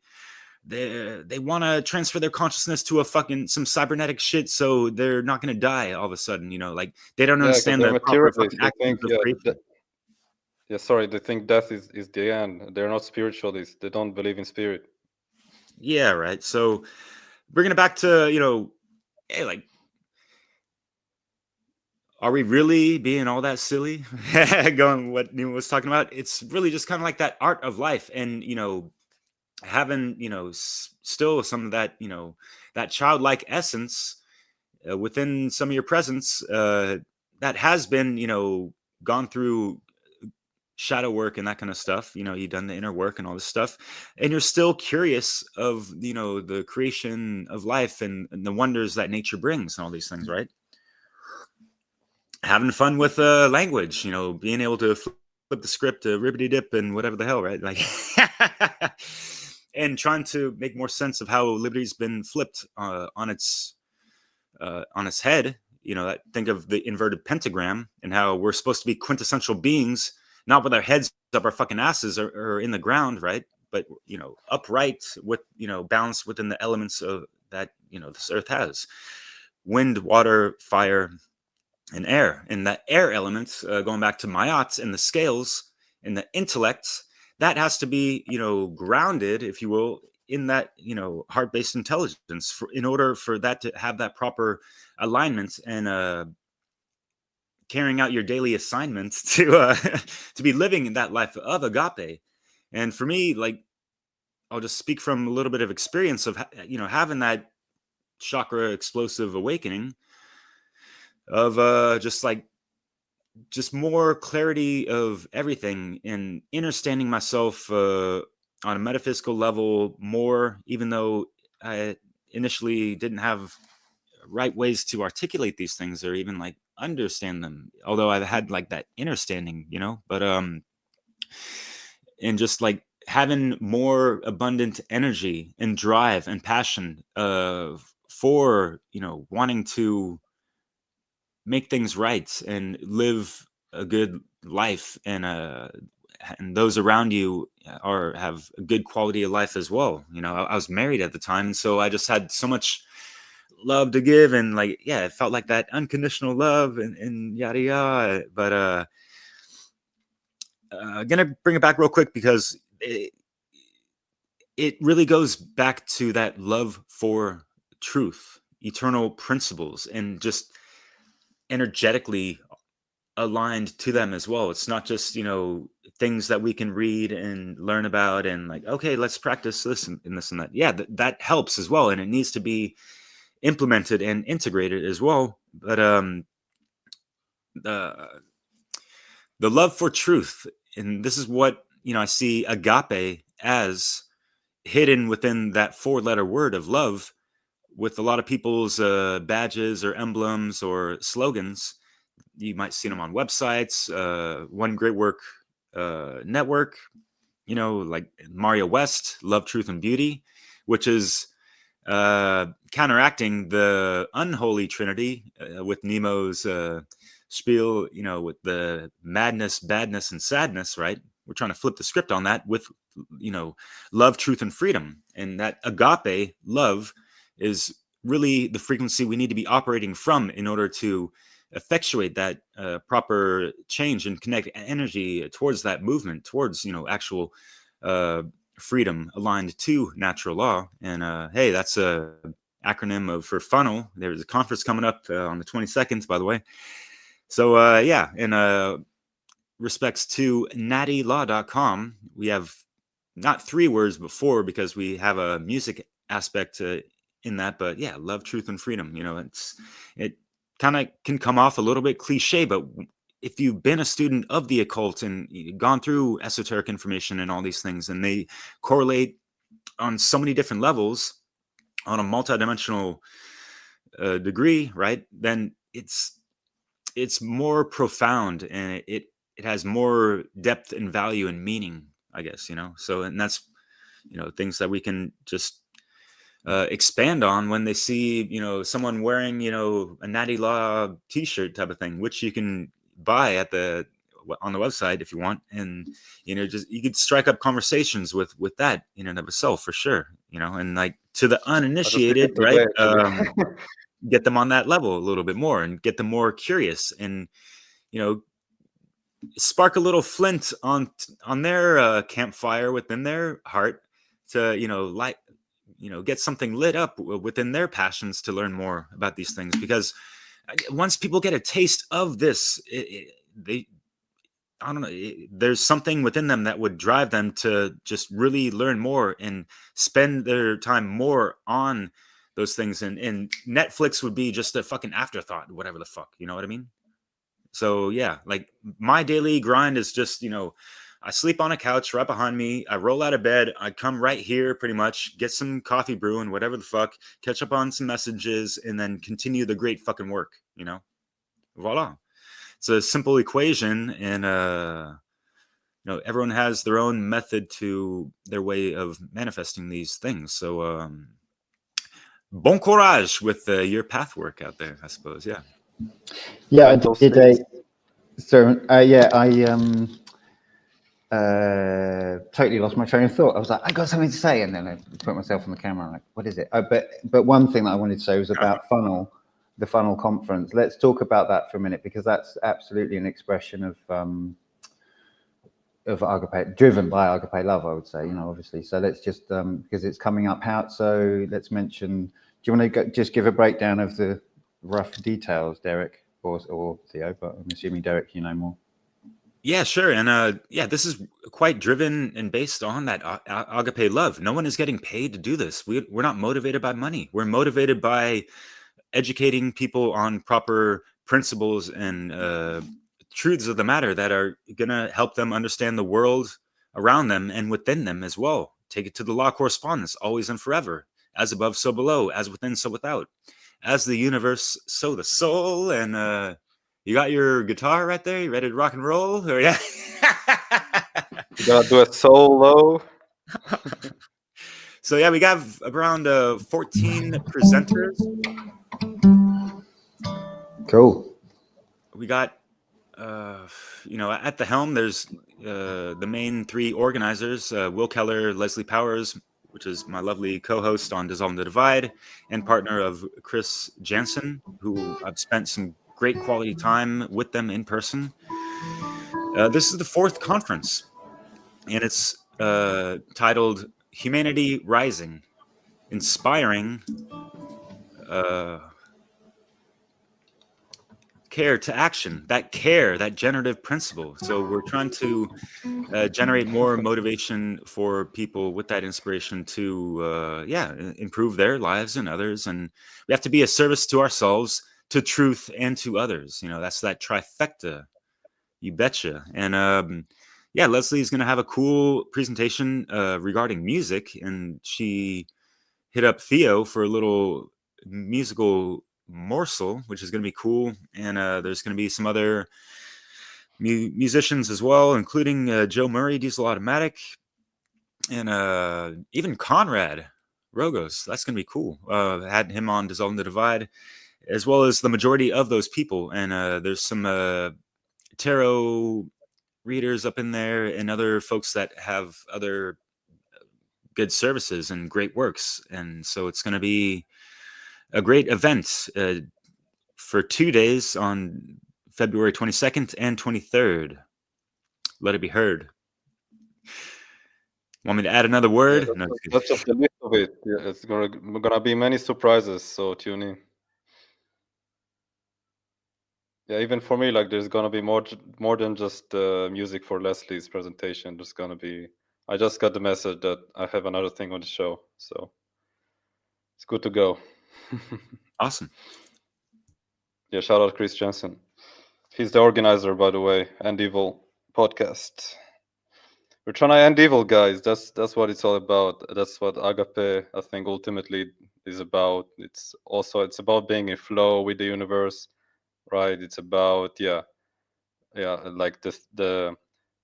want to transfer their consciousness to some cybernetic shit, so they're not going to die all of a sudden, like they don't understand the proper fucking actions of creation. Yeah, sorry, they think death is the end. They're not spiritualists. They don't believe in spirit. Yeah, right. So bringing it back to, hey, like, are we really being all that silly? Going what Nemo was talking about. It's really just kind of like that art of life, and having still some of that that childlike essence within some of your presence that has been gone through shadow work and that kind of stuff. You've done the inner work and all this stuff, and you're still curious of the creation of life and the wonders that nature brings and all these things, right? Having fun with language, being able to flip the script to ribbity dip and whatever the hell, right? Like and trying to make more sense of how liberty's been flipped on its head. Think of the inverted pentagram and how we're supposed to be quintessential beings, not with our heads up our fucking asses or in the ground, right? But upright with balanced within the elements of that this earth has: wind, water, fire, and air. And that air element, going back to Mayat and the scales and the intellect, that has to be grounded, if you will, in that heart-based intelligence in order for that to have that proper alignment and carrying out your daily assignments to to be living in that life of agape. And for me, like, I'll just speak from a little bit of experience of, you know, having that chakra explosive awakening of just more clarity of everything and understanding myself on a metaphysical level more, even though I initially didn't have right ways to articulate these things or even like understand them, although I've had like that understanding, you know. But and just like having more abundant energy and drive and passion for, you know, wanting to make things right and live a good life, and those around you have a good quality of life as well. You know, I was married at the time, and so I just had so much love to give, and like, yeah, it felt like that unconditional love and yada yada. But gonna bring it back real quick because it really goes back to that love for truth, eternal principles, and just energetically aligned to them as well. It's not just, you know, things that we can read and learn about and like, okay, let's practice this and this and that. Yeah, that helps as well, and it needs to be implemented and integrated as well. But the love for truth, and this is what, you know, I see agape as hidden within that 4-letter word of love, with a lot of people's badges or emblems or slogans. You might see them on websites. One Great Work Network, you know, like Mario West, Love, Truth, and Beauty, which is counteracting the unholy trinity with Nemo's spiel, you know, with the madness, badness, and sadness, right? We're trying to flip the script on that with, you know, love, truth, and freedom. And that agape love is really the frequency we need to be operating from in order to effectuate that proper change and connect energy towards that movement, towards, you know, actual freedom aligned to natural law. And hey, that's a acronym for FUNL. There's a conference coming up on the 22nd, by the way. So yeah, in respects to nattylaw.com, we have not 3 words but 4, because we have a music aspect in that. But yeah, love, truth, and freedom. You know, it kind of can come off a little bit cliche, but if you've been a student of the occult and gone through esoteric information and all these things, and they correlate on so many different levels on a multidimensional degree, right? Then it's more profound, and it has more depth and value and meaning, I guess, you know. So, and that's, you know, things that we can just expand on when they see, you know, someone wearing, you know, a Natty Law t-shirt type of thing, which you can buy on the website if you want. And, you know, just, you could strike up conversations with that in and of itself, for sure, you know. And like, to the uninitiated, right, get them on that level a little bit more and get them more curious, and, you know, spark a little flint on their campfire within their heart to, you know, light, you know, get something lit up within their passions to learn more about these things. Because once people get a taste of this, I don't know, there's something within them that would drive them to just really learn more and spend their time more on those things. And Netflix would be just a fucking afterthought, whatever the fuck, you know what I mean? So yeah, like, my daily grind is just, you know, I sleep on a couch right behind me. I roll out of bed. I come right here, pretty much, get some coffee brewing, whatever the fuck, catch up on some messages, and then continue the great fucking work, you know? Voila. It's a simple equation, and, you know, everyone has their own method to their way of manifesting these things. So, bon courage with your path work out there, I suppose. Yeah. Yeah, I did totally lost my train of thought. I was like, I got something to say, and then I put myself on the camera. I'm like, what is it? Oh, but one thing that I wanted to say was about FUNL, the FUNL conference. Let's talk about that for a minute, because that's absolutely an expression of Agape, driven by Agape love, I would say. You know, obviously. So let's just because it's coming up. So let's mention. Do you want to just give a breakdown of the rough details, Derek? or Theo, but I'm assuming Derek, you know more. Yeah, sure. And yeah, this is quite driven and based on that agape love. No one is getting paid to do this. We're not motivated by money. We're motivated by educating people on proper principles and truths of the matter that are going to help them understand the world around them and within them as well. Take it to the law correspondence, always and forever. As above, so below. As within, so without. As the universe, so the soul. And you got your guitar right there? You ready to rock and roll? Or, yeah. You gotta do a solo. So yeah, we got around 14 presenters. Cool. We got, you know, at the helm, there's the main three organizers, Will Keller, Leslie Powers, which is my lovely co-host on Dissolve the Divide, and partner of KRIS Jansen, who I've spent some great quality time with them in person. This is the fourth conference, and it's titled Humanity Rising, Inspiring care to action. That care, that generative principle. So we're trying to generate more motivation for people with that inspiration to improve their lives and others. And we have to be a service to ourselves, to truth, and to others. You know, that's that trifecta. You betcha. And yeah, Leslie's going to have a cool presentation regarding music, and she hit up THEO for a little musical morsel, which is going to be cool. And there's going to be some other musicians as well, including Joe Murray, Diesel Automatic, and even Conrad Rogos. That's going to be cool. Had him on Dissolve the Divide, as well as the majority of those people. And there's some tarot readers up in there and other folks that have other good services and great works. And so it's going to be a great event for 2 days on February 22nd and 23rd. Let it be heard. Want me to add another word? Yeah, No, that's just the list of it. Yeah, it's gonna be many surprises, so tune in. Yeah, even for me, like there's gonna be more than just music for Leslie's presentation. There's gonna be. I just got the message that I have another thing on the show, so it's good to go. Awesome. Yeah, shout out KRIS Jansen. He's the organizer, by the way, End Evil podcast. We're trying to end evil, guys. That's what it's all about. That's what Agape, I think, ultimately is about. It's about being in flow with the universe, right? It's about like the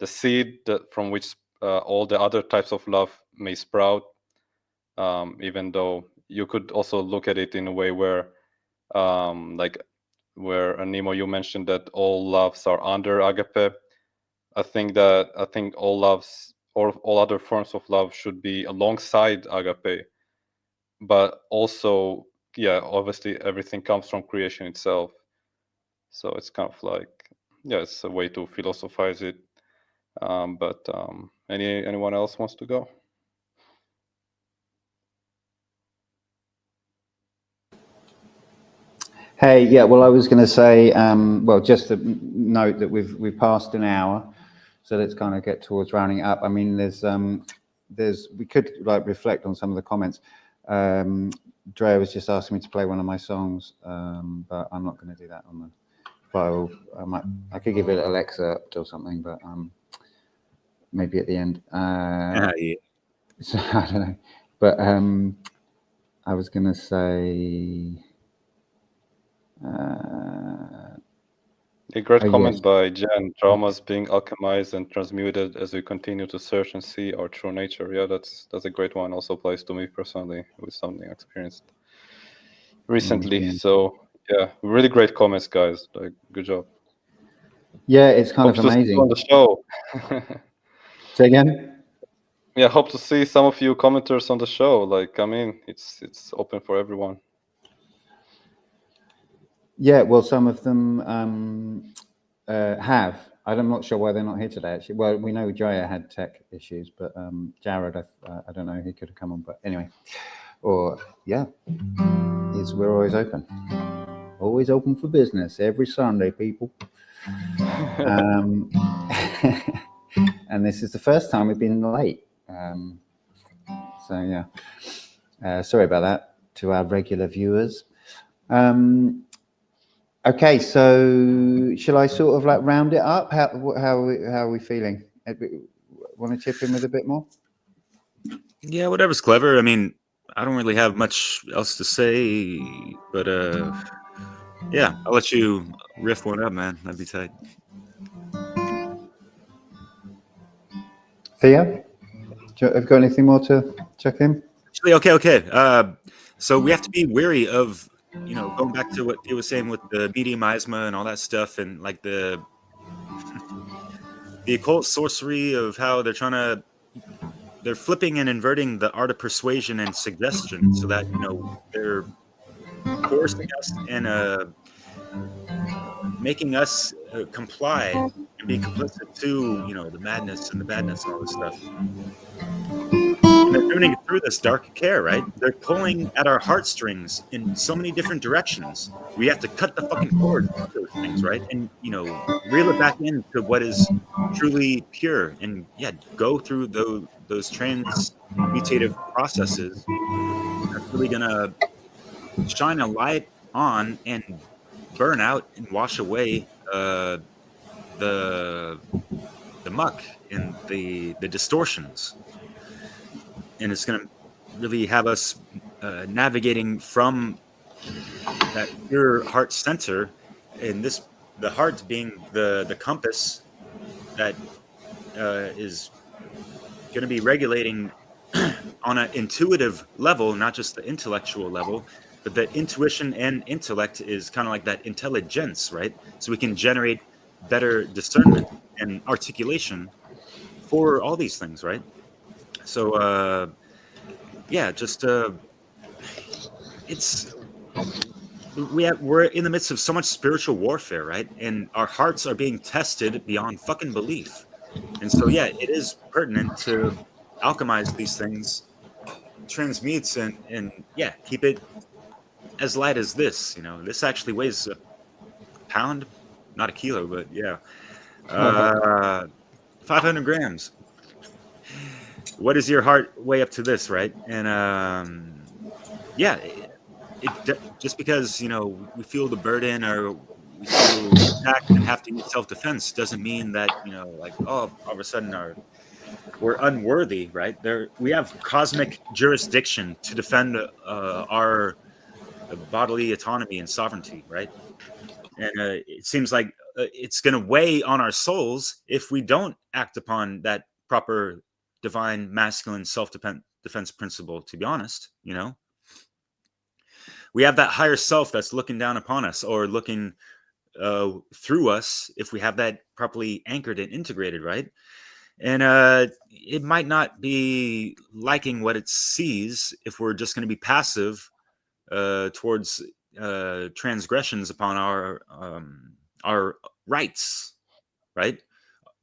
seed from which all the other types of love may sprout. Even though you could also look at it in a way where, like, where Nemo, you mentioned that all loves are under Agape. I think all loves or all other forms of love should be alongside Agape, but also, obviously everything comes from creation itself. So it's kind of like, it's a way to philosophize it. But anyone else wants to go? Hey, yeah. Well, I was going to say, well, just to note that we've passed an hour, so let's kind of get towards rounding up. I mean, we could like reflect on some of the comments. Dre was just asking me to play one of my songs, but I'm not going to do that on the file. I could give it an excerpt or something, but maybe at the end. Yeah. So, I don't know, but I was going to say. A great comment Yes. by Jen. Traumas being alchemized and transmuted as we continue to search and see our true nature. Yeah, that's a great one. Also applies to me personally with something I experienced recently. Yeah. So yeah, really great comments, guys. Like, good job. Yeah, it's kind Hope of to see you on amazing. the show. Say again? Yeah, hope to see some of you commenters on the show. Like, I mean, it's open for everyone. Yeah, well, some of them have. I'm not sure why they're not here today, actually. Well, we know Drea had tech issues, but Jared, I don't know, he could have come on. But anyway, or yeah, we're always open. Always open for business every Sunday, people. And this is the first time we've been late. So yeah, sorry about that to our regular viewers. Okay, so shall I sort of like round it up? How are we feeling? Want to chip in with a bit more? Yeah, whatever's clever. I mean, I don't really have much else to say, but yeah, I'll let you riff one up, man. That'd be tight. Theo, have you got anything more to check in? Actually, okay. So we have to be wary of, you know, going back to what Theo was saying with the medium miasma and all that stuff, and like the occult sorcery of how they're flipping and inverting the art of persuasion and suggestion, so that, you know, they're coercing us and making us comply and be complicit to, you know, the madness and the badness and all this stuff. And they're doing it through this dark care, right? They're pulling at our heartstrings in so many different directions. We have to cut the fucking cord of those things, right? And, you know, reel it back into what is truly pure, and yeah, go through those transmutative processes. That's really gonna shine a light on and burn out and wash away the muck and the distortions, and it's going to really have us navigating from that pure heart center, and the heart being the compass that is going to be regulating on an intuitive level, not just the intellectual level, but the intuition and intellect is kind of like that intelligence, right? So we can generate better discernment and articulation for all these things, right? So yeah, just we're in the midst of so much spiritual warfare, right? And our hearts are being tested beyond fucking belief. And so yeah, it is pertinent to alchemize these things, transmutes, and yeah, keep it as light as this. You know, this actually weighs a pound, not a kilo, but yeah, 500 grams. What does your heart weigh up to this, right? And yeah, just because, you know, we feel the burden or we feel attacked and have to use self-defense doesn't mean that, you know, like, oh, all of a sudden we're unworthy, right? We have cosmic jurisdiction to defend our bodily autonomy and sovereignty, right? And it seems like it's going to weigh on our souls if we don't act upon that proper divine masculine self-defense principle, to be honest. You know, we have that higher self that's looking down upon us or looking through us if we have that properly anchored and integrated, right? And it might not be liking what it sees if we're just going to be passive towards transgressions upon our rights, right?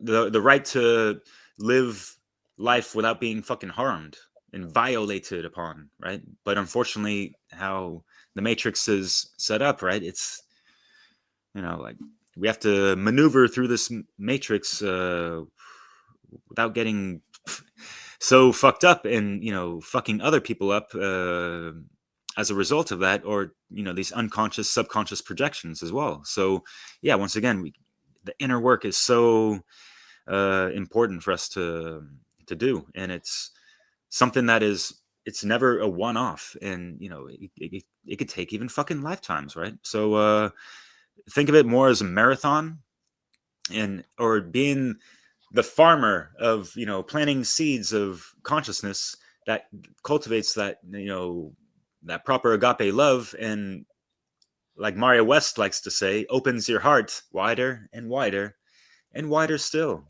The right to live life without being fucking harmed and violated upon, right? But unfortunately, how the Matrix is set up, right? It's, you know, like we have to maneuver through this Matrix without getting so fucked up and, you know, fucking other people up as a result of that, or, you know, these unconscious, subconscious projections as well. So yeah, once again, the inner work is so important for us to do, and it's something that it's never a one-off, and, you know, it could take even fucking lifetimes, right? So think of it more as a marathon, or being the farmer of, you know, planting seeds of consciousness that cultivates that, you know, that proper agape love, and like Mario West likes to say, opens your heart wider and wider and wider still.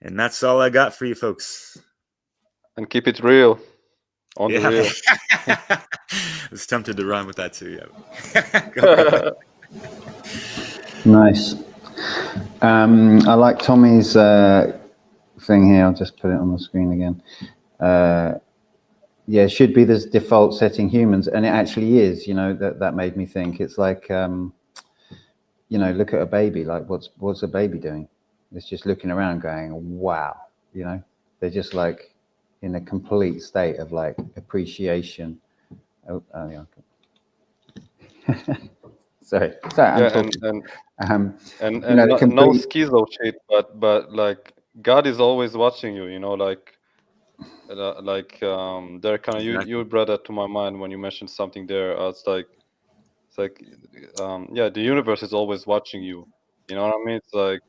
And that's all I got for you folks. And keep it real. On the real. I was tempted to rhyme with that too. Yeah. Nice. I like Tommy's thing here. I'll just put it on the screen again. yeah, should be this default setting humans, and it actually is. You know, that made me think. It's like, you know, look at a baby. Like, what's a baby doing? It's just looking around, going, "Wow." You know, they're just like in a complete state of like appreciation. Oh yeah. sorry, I'm Yeah, talking. and You know, the no complete. schizo shit, but like God is always watching you. You know, like there kind of Exactly. you brought that to my mind when you mentioned something there. It's like yeah, the universe is always watching you. You know what I mean? It's like,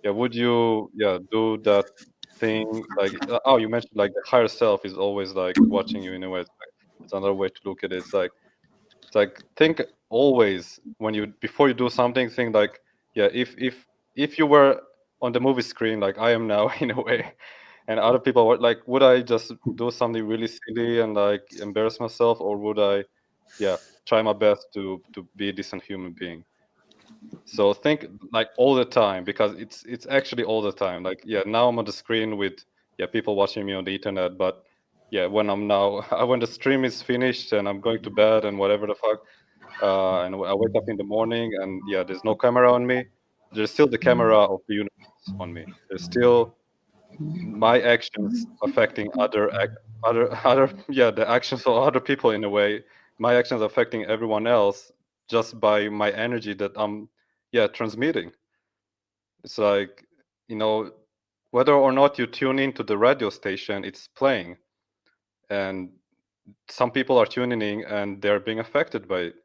yeah, would you do that thing like oh, you mentioned like the higher self is always like watching you in a way. It's another way to look at it. It's like think always when you before you do something, think like, yeah, if you were on the movie screen like I am now in a way, and other people were like, would I just do something really silly and like embarrass myself, or would I, yeah, try my best to be a decent human being? So think like all the time, because it's actually all the time. Like, yeah, now I'm on the screen with, yeah, people watching me on the internet, but yeah, when I'm now when the stream is finished and I'm going to bed and whatever the fuck, and I wake up in the morning and yeah, there's no camera on me. There's still the camera of the universe on me. There's still my actions affecting other yeah, the actions of other people in a way. My actions affecting everyone else just by my energy that I'm, yeah, transmitting. It's like, you know, whether or not you tune into the radio station, it's playing, and some people are tuning in and they're being affected by it.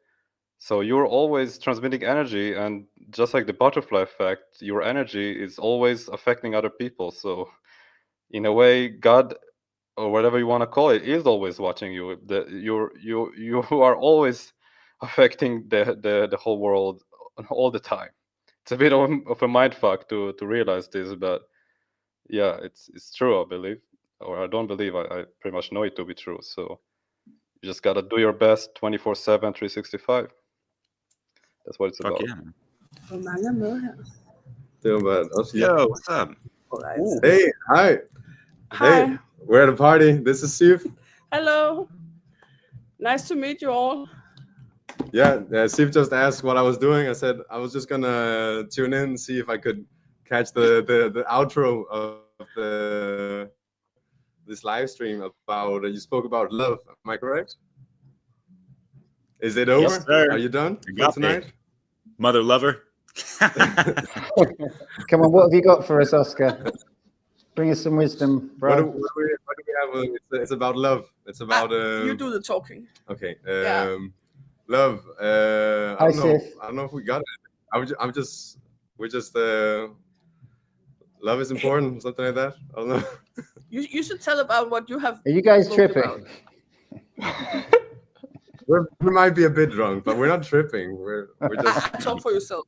So you're always transmitting energy, and just like the butterfly effect, your energy is always affecting other people. So in a way, God, or whatever you want to call it, is always watching you. You are always affecting the whole world all the time. It's a bit of a mind fuck to realize this, but yeah, it's true, I believe, or I don't believe. I pretty much know it to be true. So you just gotta do your best 24/7, 365. That's what it's Fuck about. yeah, man. Hvor mange er med her? Det var bare også Yo, what's up? Alright. Hey, hi. Hi. Hey, we're at a party. This is Sif. Hello. Nice to meet you all. Yeah, Sif just asked what I was doing. I said I was just gonna tune in and see if I could catch the outro of this live stream about you spoke about love. Am I correct? Is it over? Yes, sir. Are you done for Agape. tonight? Mother lover. Come on, what have you got for us, Oscar? Bring us some wisdom, What bro. do we have? It's about love. It's about You do the talking. Okay. Yeah. Love. I Hi, don't know. Sif. I don't know if we got it. We're just. Love is important, something like that. I don't know. You should tell about what you have. Are you guys spoke tripping? about. We might be a bit drunk, but we're not tripping. We're just Talk for yourself.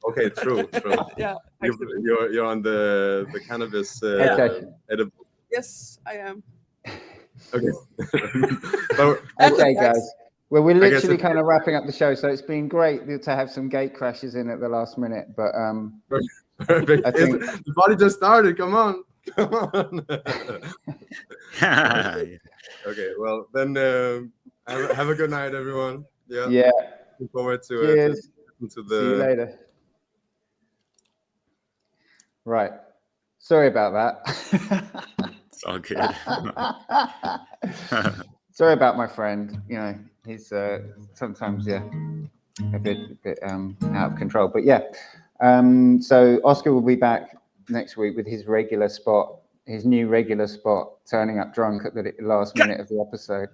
okay. True. Yeah. You're on the cannabis Okay. edible. Yes, I am. Okay. But, Okay, guys. Well, we're I guess literally kind of wrapping up the show, so it's been great to have some gate crashes in at the last minute. But perfect. I think The party just started. Come on. Okay. Well, then have a good night, everyone. Yeah. Yeah. Looking forward to Cheers. to See you the. later. Right. Sorry about that. It's all good. Sorry about my friend. You know, he's sometimes a bit out of control. But yeah. So Oscar will be back next week with his regular spot, his new regular spot, turning up drunk at the last minute of the episode.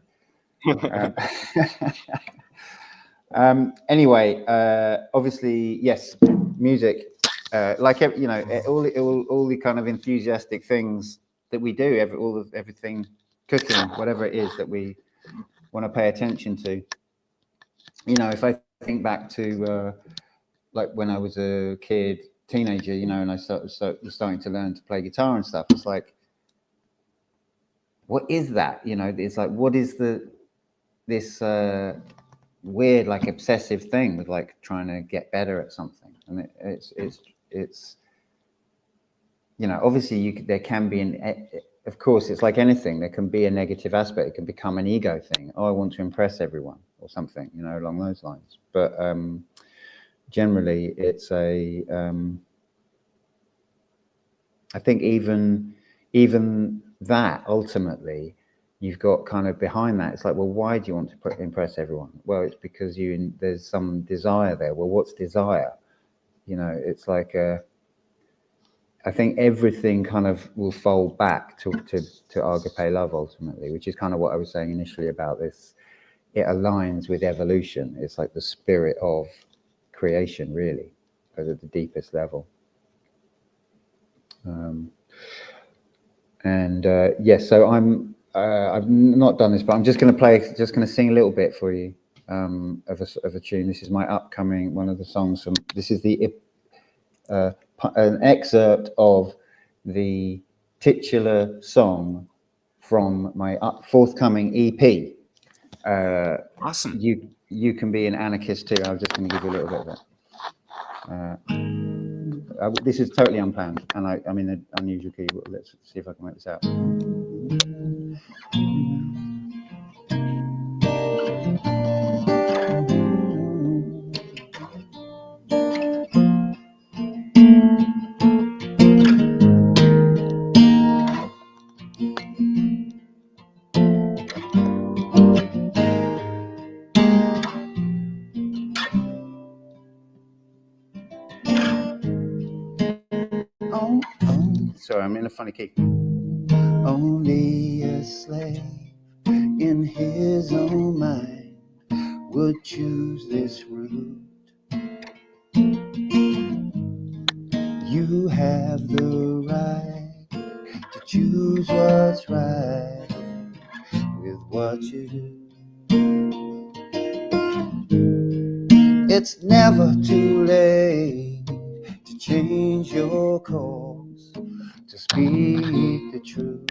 Anyway, obviously, yes, music. Like you know, all the kind of enthusiastic things that we do, everything, cooking, whatever it is that we want to pay attention to. You know, if I think back to like when I was a kid, teenager, you know, and I was starting to learn to play guitar and stuff, it's like, what is that? You know, it's like, what is this weird, like, obsessive thing with like trying to get better at something? And it's you know, obviously there can be of course, it's like anything. There can be a negative aspect. It can become an ego thing. Oh, I want to impress everyone or something, you know, along those lines. But generally, it's a. I think even that ultimately, you've got kind of behind that. It's like, well, why do you want to impress everyone? Well, it's because there's some desire there. Well, what's desire? You know, it's like I think everything kind of will fold back to Agape love ultimately, which is kind of what I was saying initially about this. It aligns with evolution. It's like the spirit of creation, really, at the deepest level. Yes, so I've not done this, but I'm just going to sing a little bit for you of a tune. This is my upcoming one of the songs from. This is an excerpt of the titular song from my forthcoming EP. Awesome. You can be an anarchist too. I'm just going to give you a little bit of that. This is totally unplanned, and I'm in an unusual key. Let's see if I can work this out. Sorry, I'm in a funny key. Only a slave in his own mind would choose this route. You have the right to choose what's right with what you do. It's never too late to change your course, to speak the truth.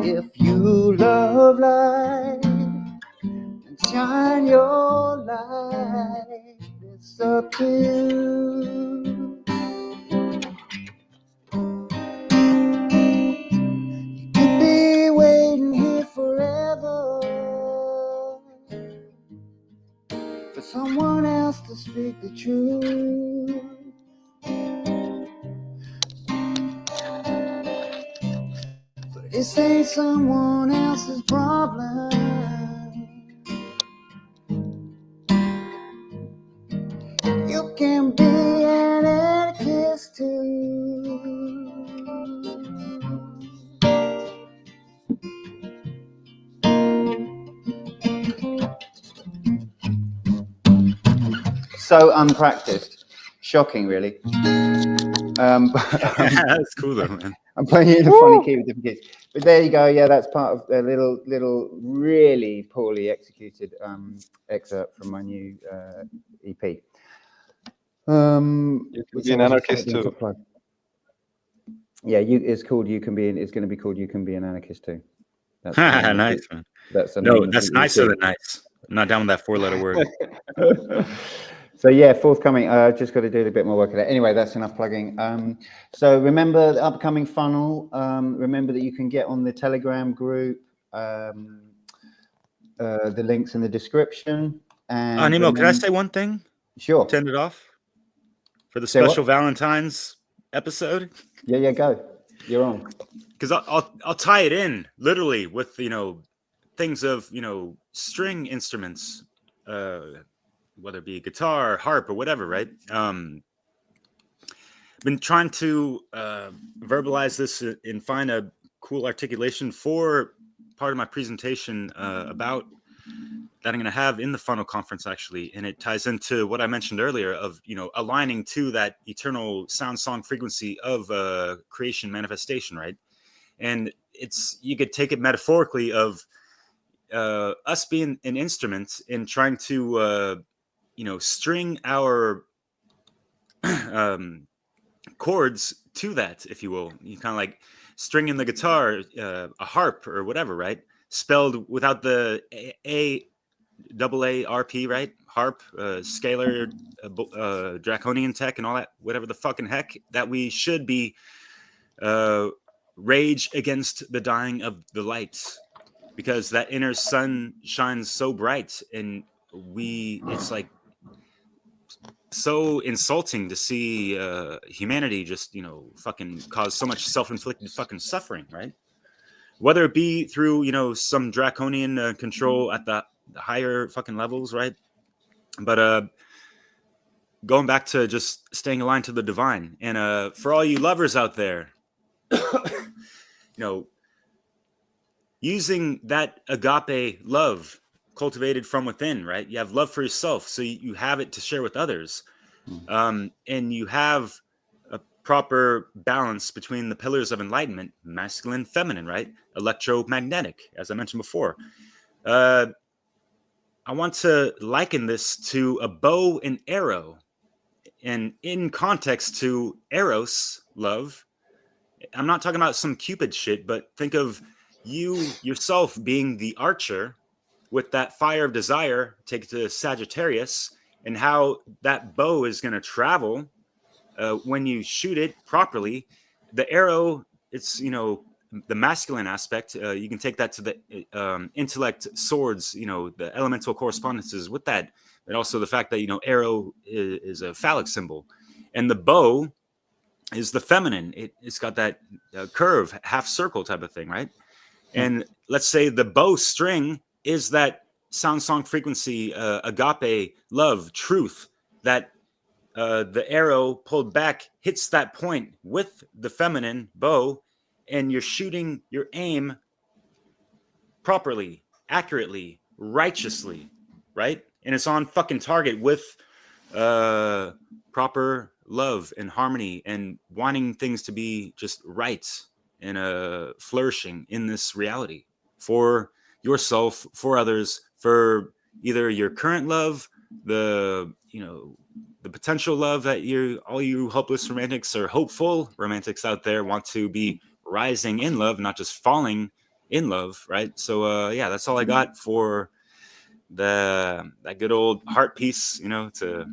If you love life and shine your light, it's up to you. You could be waiting here forever for someone else to speak the truth. But this ain't someone else's problem. You can be an anarchist too. So unpracticed, shocking, really. That's cool though, man. I'm playing it in a funny key with different keys. But there you go. Yeah, that's part of a little really poorly executed excerpt from my new EP. You can be an anarchist too. Yeah, it's going to be called You Can Be an Anarchist Too. That's Nice, man. That's nicer than nice. I'm not down with that 4-letter word. So yeah, forthcoming. Just got to do a bit more work of that. Anyway, that's enough plugging. So remember the upcoming funnel. Remember that you can get on the Telegram group. The links in the description. And Nemo, can I say one thing? Sure. To end it off for the Say special what? Valentine's episode. Yeah, go. You're on. Because I'll tie it in literally with things of string instruments, whether it be guitar, harp, or whatever, right? Been trying to verbalize this and find a cool articulation for part of my presentation about that I'm going to have in the funnel conference, actually. And it ties into what I mentioned earlier of, aligning to that eternal sound song frequency of creation manifestation, right? And you could take it metaphorically of us being an instrument and trying to, string our chords to that, if you will. You kind of like stringing the guitar, a harp or whatever, right? Spelled without the A-double-A-R-P, right? harp, scalar, draconian tech, and all that, whatever the fucking heck, that we should be rage against the dying of the lights, because that inner sun shines so bright, and it's like so insulting to see humanity just, you know, fucking cause so much self-inflicted fucking suffering, right? Whether it be through, you know, some draconian control at the higher fucking levels, right? But going back to just staying aligned to the divine, and for all you lovers out there, you know, using that agape love cultivated from within, right? You have love for yourself, so you have it to share with others, and you have a proper balance between the pillars of enlightenment, masculine, feminine, right? Electromagnetic, as I mentioned before. I want to liken this to a bow and arrow, and in context to Eros, love. I'm not talking about some Cupid shit, but think of you yourself being the archer with that fire of desire, take it to Sagittarius, and how that bow is going to travel when you shoot it properly. The arrow, it's, you know, the masculine aspect. You can take that to the intellect, swords, you know, the elemental correspondences with that, and also the fact that, you know, arrow is a phallic symbol, and the bow is the feminine. It's got that curve, half circle type of thing, right? And let's say the bow string is that sound song frequency, agape, love, truth, that the arrow pulled back hits that point with the feminine bow, and you're shooting your aim properly, accurately, righteously, right? And it's on fucking target with proper love and harmony and wanting things to be just right and flourishing in this reality for yourself, for others, for either your current love, the, you know, the potential love that all you hopeless romantics or hopeful romantics out there want to be rising in love, not just falling in love, right? So yeah, that's all I got for that good old heart piece, you know, to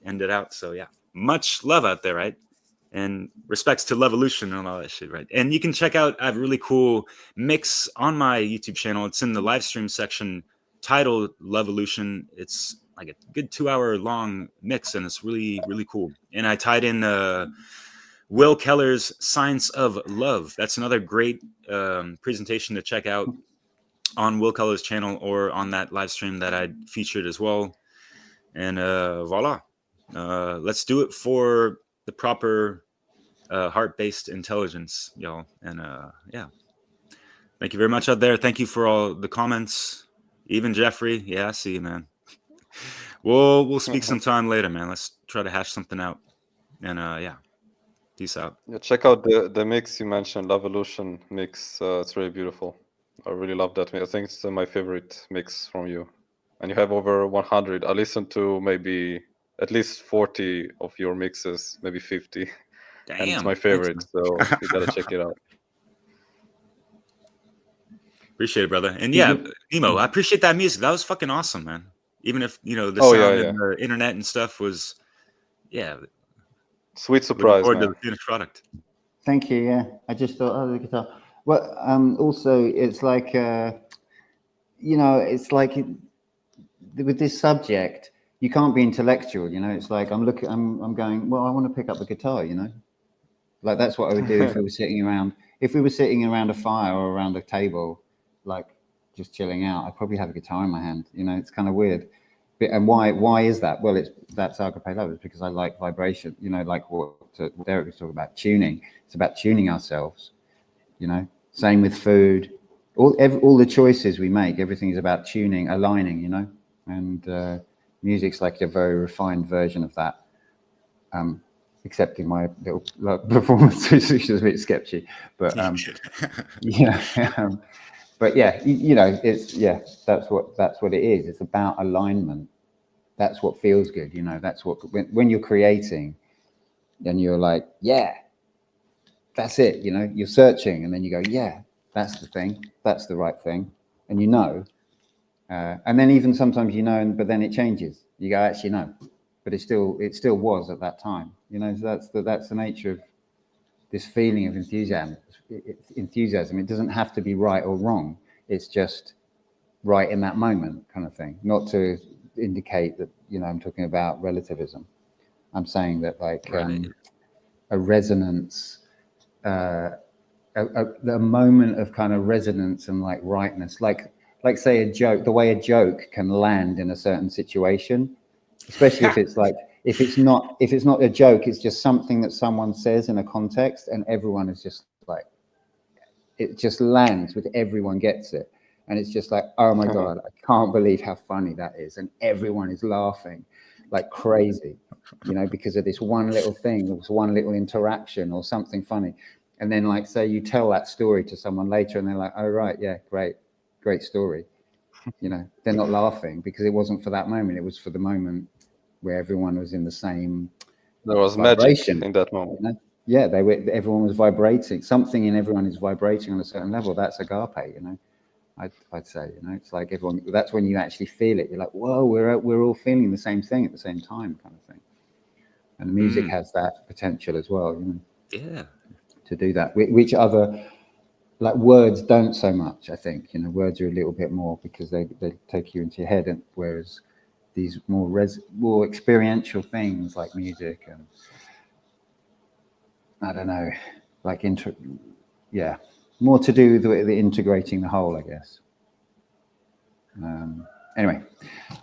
end it out. So yeah, much love out there, right? And respects to Levolution and all that shit, right? And you can check out, I have a really cool mix on my YouTube channel. It's in the live stream section titled Levolution. It's like a good 2-hour long mix, and it's really, really cool. And I tied in Will Keller's Science of Love. That's another great presentation to check out on Will Keller's channel or on that live stream that I featured as well. And voila. Let's do it for the proper heart-based intelligence, y'all. And yeah, thank you very much out there. Thank you for all the comments. Even Jeffrey, yeah, I see you, man. We'll speak sometime later, man. Let's try to hash something out. And yeah, peace out. Yeah, check out the mix you mentioned, Levolution mix. It's really beautiful. I really love that mix. I think it's my favorite mix from you. And you have over 100. I listened to maybe at least 40 of your mixes, maybe 50. Damn, and it's my favorite, so you gotta check it out. Appreciate it, brother. And yeah, Nemo, I appreciate that music. That was fucking awesome, man. Even if, you know, the sound and the internet and stuff was, yeah. Sweet surprise, forward man. to the finished product. Thank you. Yeah, I just thought, oh, the guitar. Well, also, it's like, you know, it's like with this subject, you can't be intellectual. You know, it's like I'm going. Well, I want to pick up the guitar. You know, like that's what I would do if we were sitting around. If we were sitting around a fire or around a table, like just chilling out, I'd probably have a guitar in my hand. You know, it's kind of weird. And why is that? Well, that's Agape Love. It's because I like vibration. You know, like what Derek was talking about, tuning. It's about tuning ourselves. You know, same with food. All the choices we make, everything is about tuning, aligning. You know, and music's like a very refined version of that. Except in my little performance, which is a bit sketchy. But yeah. But yeah, you know, it's that's what it is. It's about alignment. That's what feels good, you know. That's what when you're creating, then you're like, yeah, that's it. You know, you're searching, and then you go, yeah, that's the thing. That's the right thing, and you know, And then even sometimes but then it changes. You go, actually no, but it still was at that time. So that's the nature of this feeling of enthusiasm. It doesn't have to be right or wrong. It's just right in that moment, kind of thing. Not to indicate that I'm talking about relativism. I'm saying that a resonance, a moment of kind of resonance and like rightness, like say a joke, the way a joke can land in a certain situation, especially if it's not a joke, it's just something that someone says in a context and everyone is just like, it just lands with everyone gets it. And it's just like, oh my God, I can't believe how funny that is. And everyone is laughing like crazy, because of this one little thing, this one little interaction or something funny. And then like, say you tell that story to someone later and they're like, oh, right, yeah, great story. They're not laughing because it wasn't for that moment. It was for the moment where everyone was in the same There was vibration. magic in that moment. Yeah, everyone was vibrating. Something in everyone is vibrating on a certain level. That's agape, I'd say, it's like everyone, that's when you actually feel it. You're like, whoa, we're all feeling the same thing at the same time, kind of thing. And the music has that potential as well, Yeah. To do that, which other, like words don't so much, I think, words are a little bit more because they take you into your head, and whereas these more experiential things like music and I don't know, like more to do with the integrating the whole, I guess. Anyway,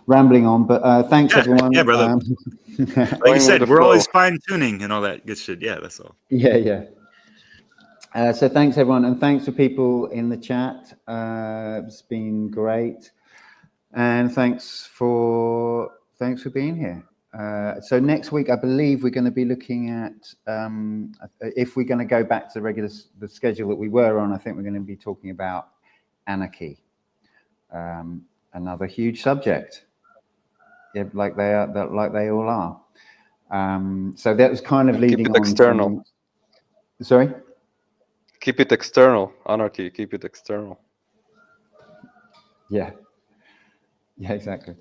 rambling on, but thanks everyone. Yeah, brother. Like you said, we're always fine tuning and all that good shit. Yeah, that's all. Yeah. So thanks everyone, and thanks for people in the chat. It's been great, and thanks for being here. So next week, I believe we're going to be looking at if we're going to go back to the schedule that we were on. I think we're going to be talking about anarchy. Another huge subject, like they all are. So that was kind of leading on. Keep it external. Sorry? Keep it external. Anarchy. Keep it external. Yeah, exactly.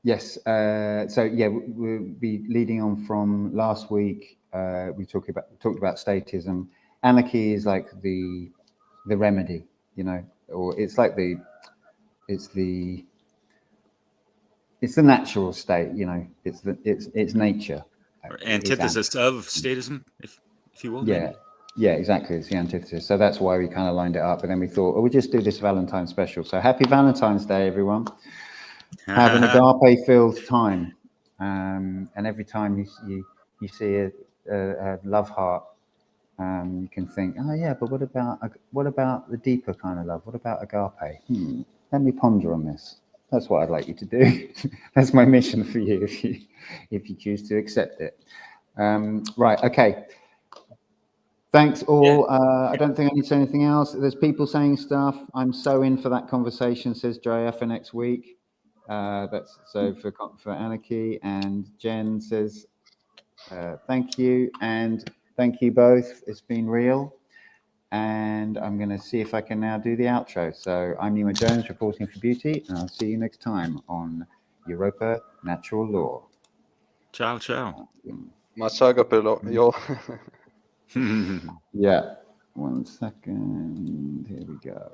Yes. So yeah, we'll be leading on from last week. We talked about statism. Anarchy is like the remedy, or it's like it's the natural state, it's nature. Or antithesis of statism, if you will. Yeah, maybe. Yeah, exactly. It's the antithesis. So that's why we kind of lined it up. And then we thought, we'll just do this Valentine's special. So happy Valentine's Day, everyone. Have an agape-filled time. And every time you see a love heart, you can think, oh yeah, but what about the deeper kind of love? What about agape? Let me ponder on this. That's what I'd like you to do. That's my mission for you if you choose to accept it. Right, okay. Thanks all. I don't think I need to say anything else. There's people saying stuff. I'm so in for that conversation, says Jaya, for next week. That's so for anarchy. And Jen says, thank you. And thank you both. It's been real. And I'm going to see if I can now do the outro. So I'm Nemo Jones reporting for Beauty, and I'll see you next time on Europa Natural Law. Ciao, ciao. Much agape, yo. Yeah, 1 second. Here we go.